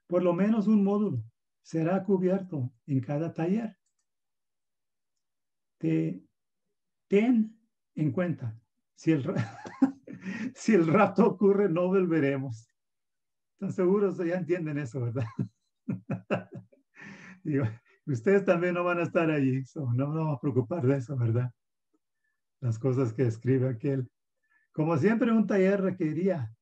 Por lo menos un módulo será cubierto en cada taller. Ten en cuenta, si el rapto ocurre, no volveremos. ¿Están seguros? Ya entienden eso, ¿verdad? Digo, ustedes también no van a estar allí, no nos vamos a preocupar de eso, ¿verdad? Las cosas que escribe aquel. Como siempre, un taller requerirá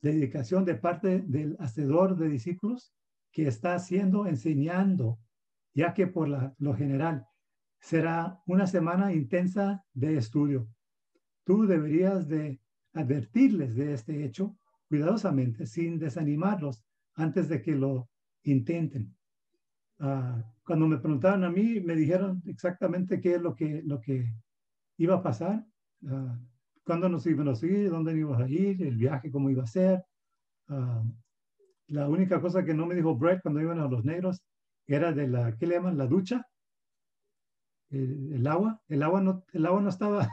dedicación de parte del hacedor de discípulos que está enseñando, ya que por lo general será una semana intensa de estudio. Tú deberías de advertirles de este hecho cuidadosamente, sin desanimarlos antes de que lo intenten. Cuando me preguntaron a mí, me dijeron exactamente qué es lo que iba a pasar, cuándo nos íbamos a ir, dónde íbamos a ir, el viaje, cómo iba a ser. La única cosa que no me dijo Brett cuando iban a los negros era de ¿qué le llaman? La ducha. El agua no estaba,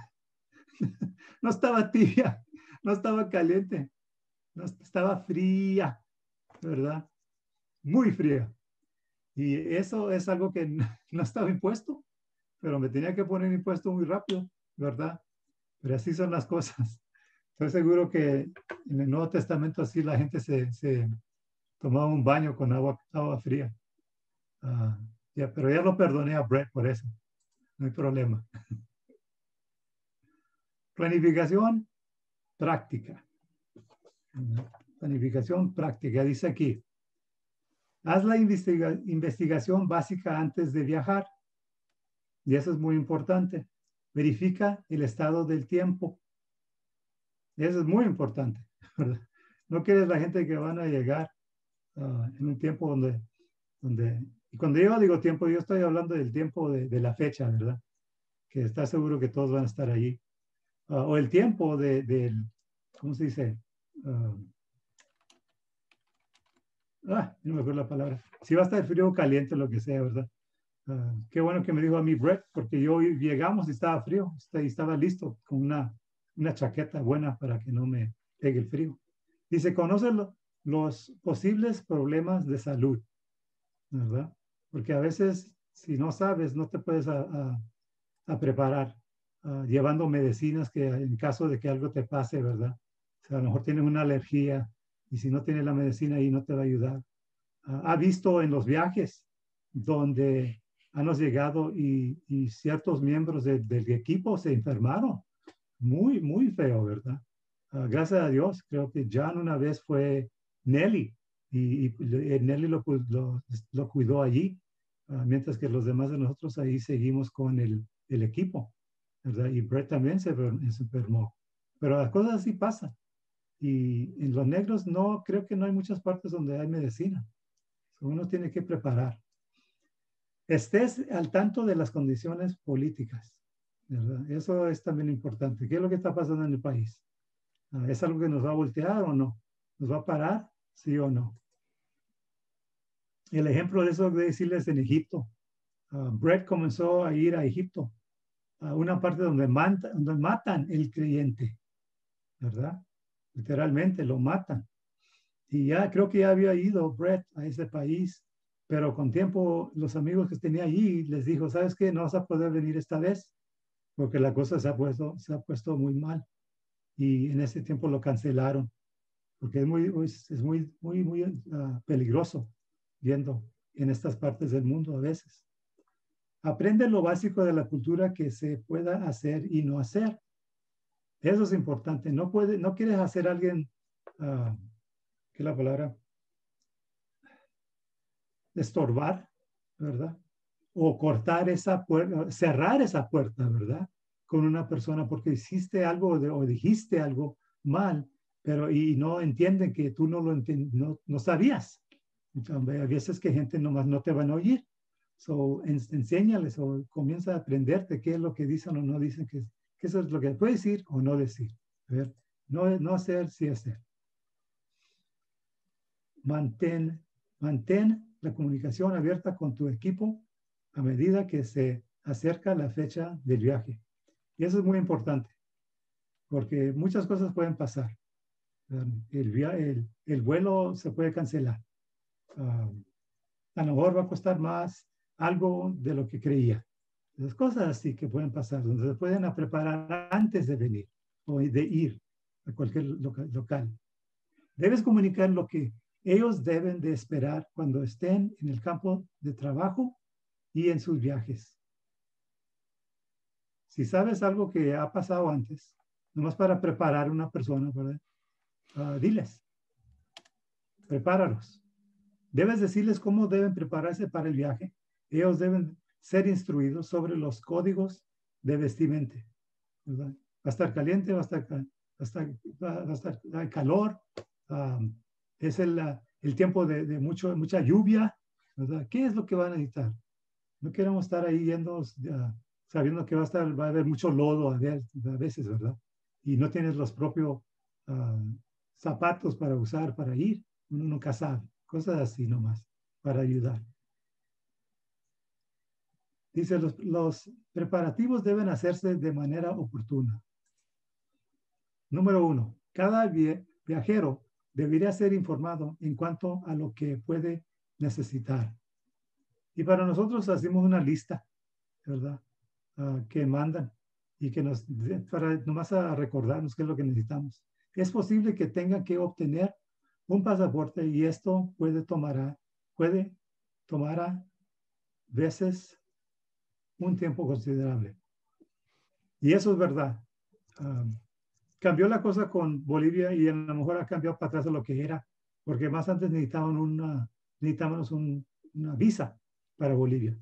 no estaba tibia, no estaba caliente, no estaba fría, ¿verdad? Muy fría. Y eso es algo que no estaba impuesto, pero me tenía que poner impuesto muy rápido, ¿verdad? Pero así son las cosas. Estoy seguro que en el Nuevo Testamento así la gente se tomaba un baño con agua fría. Pero ya lo perdoné a Brett por eso. No hay problema. Planificación práctica. Planificación práctica. Dice aquí, haz la investigación básica antes de viajar. Y eso es muy importante. Verifica el estado del tiempo. Eso es muy importante, ¿verdad? No quieres la gente que van a llegar en un tiempo y cuando yo digo tiempo, yo estoy hablando del tiempo de la fecha, ¿verdad? Que está seguro que todos van a estar allí. O el tiempo del, ¿cómo se dice? No me acuerdo la palabra. Si va a estar frío o caliente, lo que sea, ¿verdad? Qué bueno que me dijo a mí Brett, porque yo llegamos y estaba frío, y estaba listo con una chaqueta buena para que no me pegue el frío. Dice, conoce los posibles problemas de salud, ¿verdad? Porque a veces, si no sabes, no te puedes a preparar, llevando medicinas que en caso de que algo te pase, ¿verdad? O sea, a lo mejor tienes una alergia y si no tienes la medicina ahí no te va a ayudar. Ha visto en los viajes donde han llegado y ciertos miembros del equipo se enfermaron. Muy, muy feo, ¿verdad? Gracias a Dios, creo que John una vez fue Nelly y Nelly lo cuidó allí, mientras que los demás de nosotros ahí seguimos con el equipo, ¿verdad? Y Brett también se enfermó. Pero las cosas así pasan. Y en los negros no, creo que no hay muchas partes donde hay medicina. Uno tiene que preparar. Estés al tanto de las condiciones políticas, ¿verdad? Eso es también importante. ¿Qué es lo que está pasando en el país? ¿Es algo que nos va a voltear o no? ¿Nos va a parar? ¿Sí o no? El ejemplo de eso de decirles en Egipto. Brett comenzó a ir a Egipto, a una parte donde matan el creyente, ¿verdad? Literalmente lo matan. Y ya creo que ya había ido Brett a ese país, pero con tiempo los amigos que tenía allí les dijo, ¿sabes qué? No vas a poder venir esta vez porque la cosa se ha puesto muy mal. Y en ese tiempo lo cancelaron porque es muy peligroso viendo en estas partes del mundo a veces. Aprende lo básico de la cultura que se pueda hacer y no hacer. Eso es importante. No quieres hacer a alguien, ¿qué es la palabra? Estorbar, ¿verdad? O cortar esa puerta, cerrar esa puerta, ¿verdad? Con una persona porque hiciste algo o dijiste algo mal, pero y no entienden que tú no sabías. Entonces, a veces que gente nomás no te van a oír. So, enséñales o comienza a aprenderte qué es lo que dicen o no dicen, que eso es lo que puedes decir o no decir. A ver, no hacer, sí hacer. Mantén la comunicación abierta con tu equipo a medida que se acerca la fecha del viaje. Y eso es muy importante, porque muchas cosas pueden pasar. El vuelo se puede cancelar. A lo mejor va a costar más algo de lo que creía. Las cosas así que pueden pasar, donde se pueden preparar antes de venir o de ir a cualquier local. Debes comunicar lo que ellos deben de esperar cuando estén en el campo de trabajo y en sus viajes. Si sabes algo que ha pasado antes, nomás para preparar a una persona, ¿verdad? Diles, prepáralos. Debes decirles cómo deben prepararse para el viaje. Ellos deben ser instruidos sobre los códigos de vestimenta, ¿verdad? Va a estar caliente, va a estar calor, es el tiempo de mucha lluvia, ¿verdad? ¿Qué es lo que van a necesitar? No queremos estar ahí yendo sabiendo que va a haber mucho lodo a veces, ¿verdad? Y no tienes los propios zapatos para usar, para ir. Uno nunca sabe. Cosas así nomás, para ayudar. Dice, los preparativos deben hacerse de manera oportuna. Número 1, cada viajero debería ser informado en cuanto a lo que puede necesitar. Y para nosotros hacemos una lista, ¿verdad? Que mandan y que para nomás a recordarnos qué es lo que necesitamos. Es posible que tengan que obtener un pasaporte y esto puede tomar a veces un tiempo considerable. Y eso es verdad. cambió la cosa con Bolivia y a lo mejor ha cambiado para atrás a lo que era, porque más antes necesitábamos una visa para Bolivia.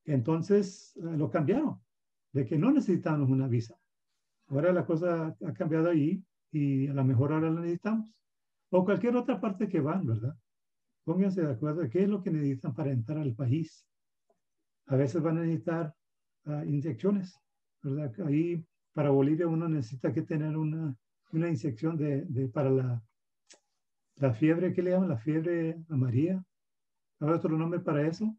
Entonces lo cambiaron, de que no necesitábamos una visa. Ahora la cosa ha cambiado ahí y a lo mejor ahora la necesitamos. O cualquier otra parte que van, ¿verdad? Pónganse de acuerdo de qué es lo que necesitan para entrar al país. A veces van a necesitar inyecciones, ¿verdad? Ahí para Bolivia uno necesita que tener una inyección para la fiebre, ¿qué le llaman? La fiebre amarilla. ¿Hay otro nombre para eso?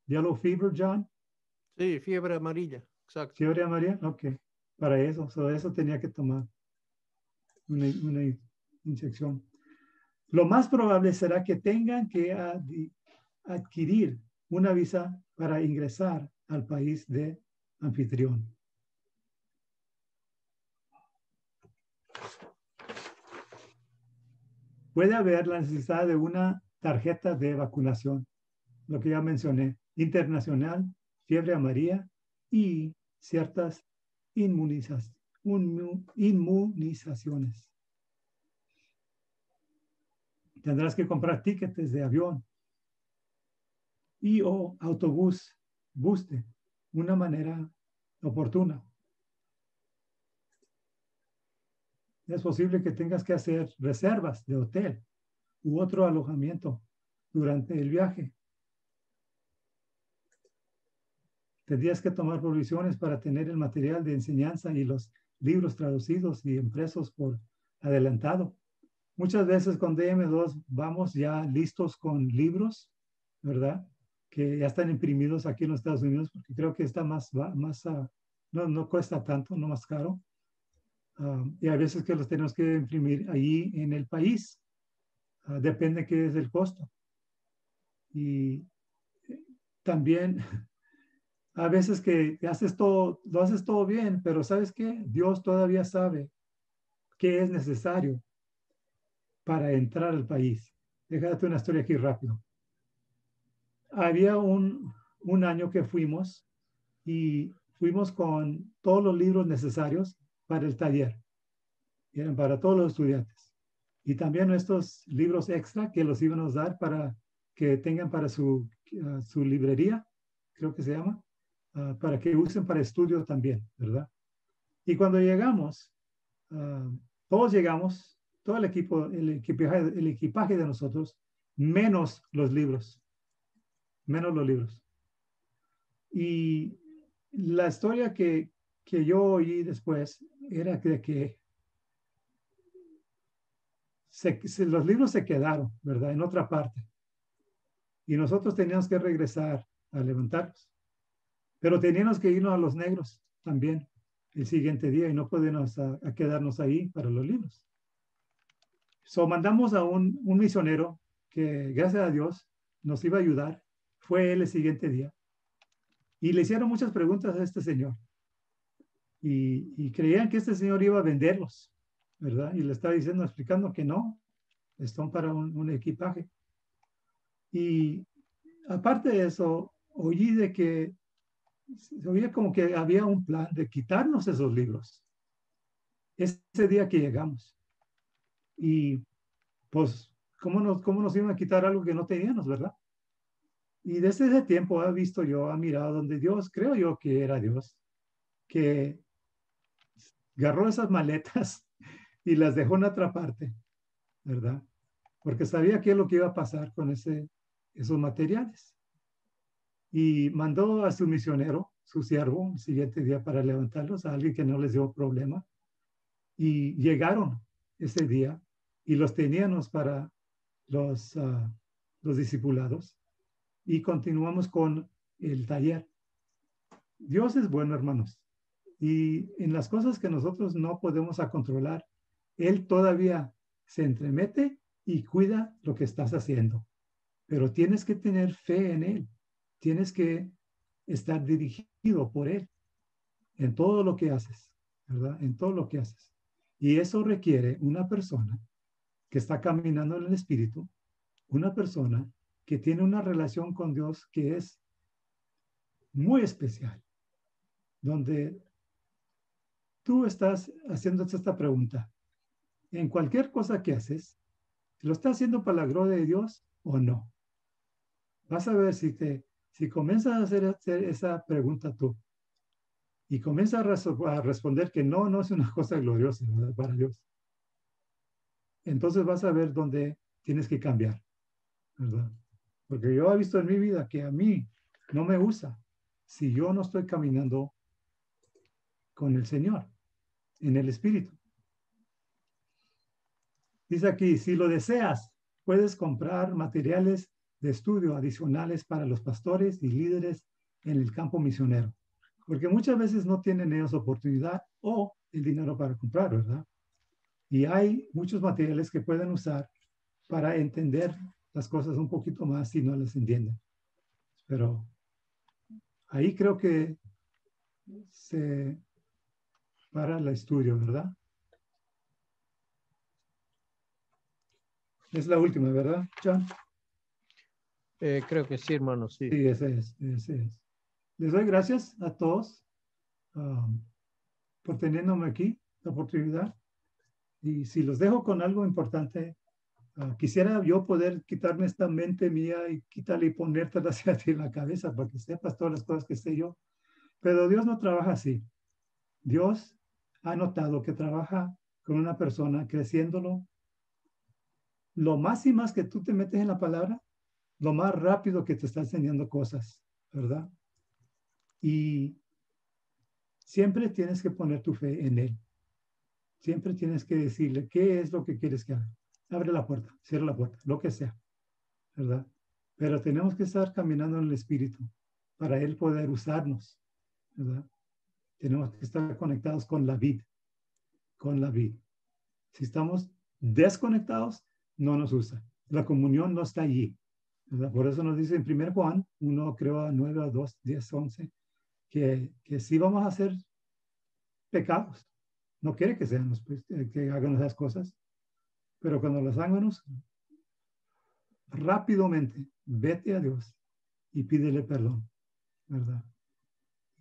Yellow fever, John. Sí, fiebre amarilla, exacto. Fiebre amarilla, ok. Para eso, eso tenía que tomar una inyección. Lo más probable será que tengan que adquirir una visa para ingresar al país de anfitrión. Puede haber la necesidad de una tarjeta de vacunación, lo que ya mencioné, internacional, fiebre amarilla y ciertas inmunizaciones. Tendrás que comprar tickets de avión y o autobús, buste, una manera oportuna. Es posible que tengas que hacer reservas de hotel u otro alojamiento durante el viaje. Tendrías que tomar provisiones para tener el material de enseñanza y los libros traducidos y impresos por adelantado. Muchas veces con DM2 vamos ya listos con libros, ¿verdad? Que ya están imprimidos aquí en los Estados Unidos, porque creo que está no cuesta tanto, no más caro. Y a veces que los tenemos que imprimir allí en el país. Depende qué es el costo. Y también a veces que lo haces todo bien, pero ¿sabes qué? Dios todavía sabe qué es necesario para entrar al país. Déjate una historia aquí rápido. Había un año que fuimos y fuimos con todos los libros necesarios para el taller. Eran para todos los estudiantes. Y también estos libros extra que los íbamos a dar para que tengan para su librería, creo que se llama, para que usen para estudio también, ¿verdad? Y cuando llegamos, todos llegamos, todo el equipaje de nosotros, menos los libros. Y la historia que yo oí después era que los libros se quedaron, ¿verdad? En otra parte. Y nosotros teníamos que regresar a levantarlos. Pero teníamos que irnos a los negros también el siguiente día y no podíamos a quedarnos ahí para los libros. So mandamos a un misionero que, gracias a Dios, nos iba a ayudar. Fue él el siguiente día. Y le hicieron muchas preguntas a este señor. Y creían que este señor iba a venderlos, ¿verdad? Y le estaba diciendo, explicando que no, están para un equipaje. Y aparte de eso, oí de que se oía como que había un plan de quitarnos esos libros ese día que llegamos. Y pues, ¿cómo nos iban a quitar algo que no teníamos, verdad? Y desde ese tiempo he mirado donde Dios, creo yo que era Dios, que agarró esas maletas y las dejó en otra parte, ¿verdad? Porque sabía qué es lo que iba a pasar con esos materiales. Y mandó a su misionero, su siervo, el siguiente día para levantarlos, a alguien que no les dio problema. Y llegaron ese día y los teníamos para los discipulados. Y continuamos con el taller. Dios es bueno, hermanos. Y en las cosas que nosotros no podemos controlar, Él todavía se entremete y cuida lo que estás haciendo. Pero tienes que tener fe en Él. Tienes que estar dirigido por Él en todo lo que haces, ¿verdad? En todo lo que haces. Y eso requiere una persona que está caminando en el Espíritu, una persona que tiene una relación con Dios que es muy especial, donde tú estás haciéndote esta pregunta, en cualquier cosa que haces, ¿lo estás haciendo para la gloria de Dios o no? Vas a ver si comienzas a hacer esa pregunta tú y comienzas a responder que no es una cosa gloriosa, ¿verdad? Para Dios. Entonces vas a ver dónde tienes que cambiar, ¿verdad? Porque yo he visto en mi vida que a mí no me gusta si yo no estoy caminando con el Señor, en el Espíritu. Dice aquí, si lo deseas, puedes comprar materiales de estudio adicionales para los pastores y líderes en el campo misionero, porque muchas veces no tienen ellos oportunidad o el dinero para comprar, ¿verdad? Y hay muchos materiales que pueden usar para entender las cosas un poquito más si no las entienden. Pero ahí creo que se para el estudio, ¿verdad? Es la última, ¿verdad, John? Creo que sí, hermano, sí. Sí, ese es. Les doy gracias a todos por teniéndome aquí, la oportunidad. Y si los dejo con algo importante, quisiera yo poder quitarme esta mente mía y quitarle y ponértela hacia ti en la cabeza para que sepas todas las cosas que sé yo. Pero Dios no trabaja así. Dios ha notado que trabaja con una persona creciéndolo. Lo más y más que tú te metes en la palabra, lo más rápido que te está enseñando cosas, ¿verdad? Y siempre tienes que poner tu fe en Él. Siempre tienes que decirle qué es lo que quieres que haga. Abre la puerta, cierra la puerta, lo que sea, ¿verdad? Pero tenemos que estar caminando en el Espíritu para Él poder usarnos, ¿verdad? Tenemos que estar conectados con la vid, con la vid. Si estamos desconectados, no nos usa. La comunión no está allí, ¿verdad? Por eso nos dice en 1 Juan 1, creo, 9 a 2, 10, 11, que sí vamos a hacer pecados. No quiere que seamos, pues, que hagan esas cosas, pero cuando las hagan, rápidamente vete a Dios y pídele perdón, ¿verdad?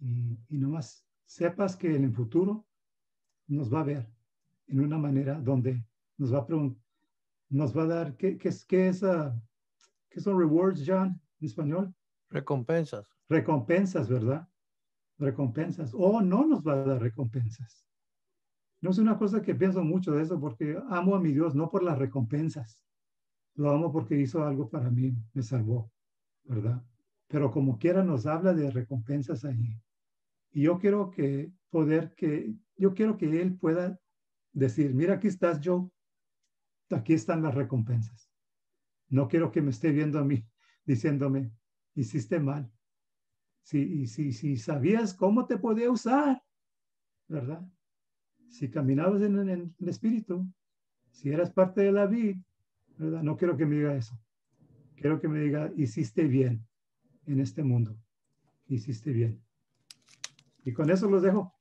Y nomás sepas que en el futuro nos va a ver en una manera donde nos va a preguntar, nos va a dar, ¿qué son rewards, John, en español? Recompensas. Recompensas, ¿verdad? Recompensas. O no nos va a dar recompensas. No es una cosa que pienso mucho de eso porque amo a mi Dios, no por las recompensas. Lo amo porque hizo algo para mí, me salvó, ¿verdad? Pero como quiera nos habla de recompensas ahí. Y yo quiero que Él pueda decir, mira, aquí estás, Joe, aquí están las recompensas. No quiero que me esté viendo a mí diciéndome, hiciste mal. Si sabías cómo te podía usar, ¿verdad? Si caminabas en el Espíritu, si eras parte de la vida, ¿verdad? No quiero que me diga eso. Quiero que me diga, hiciste bien en este mundo. Hiciste bien. Y con eso los dejo.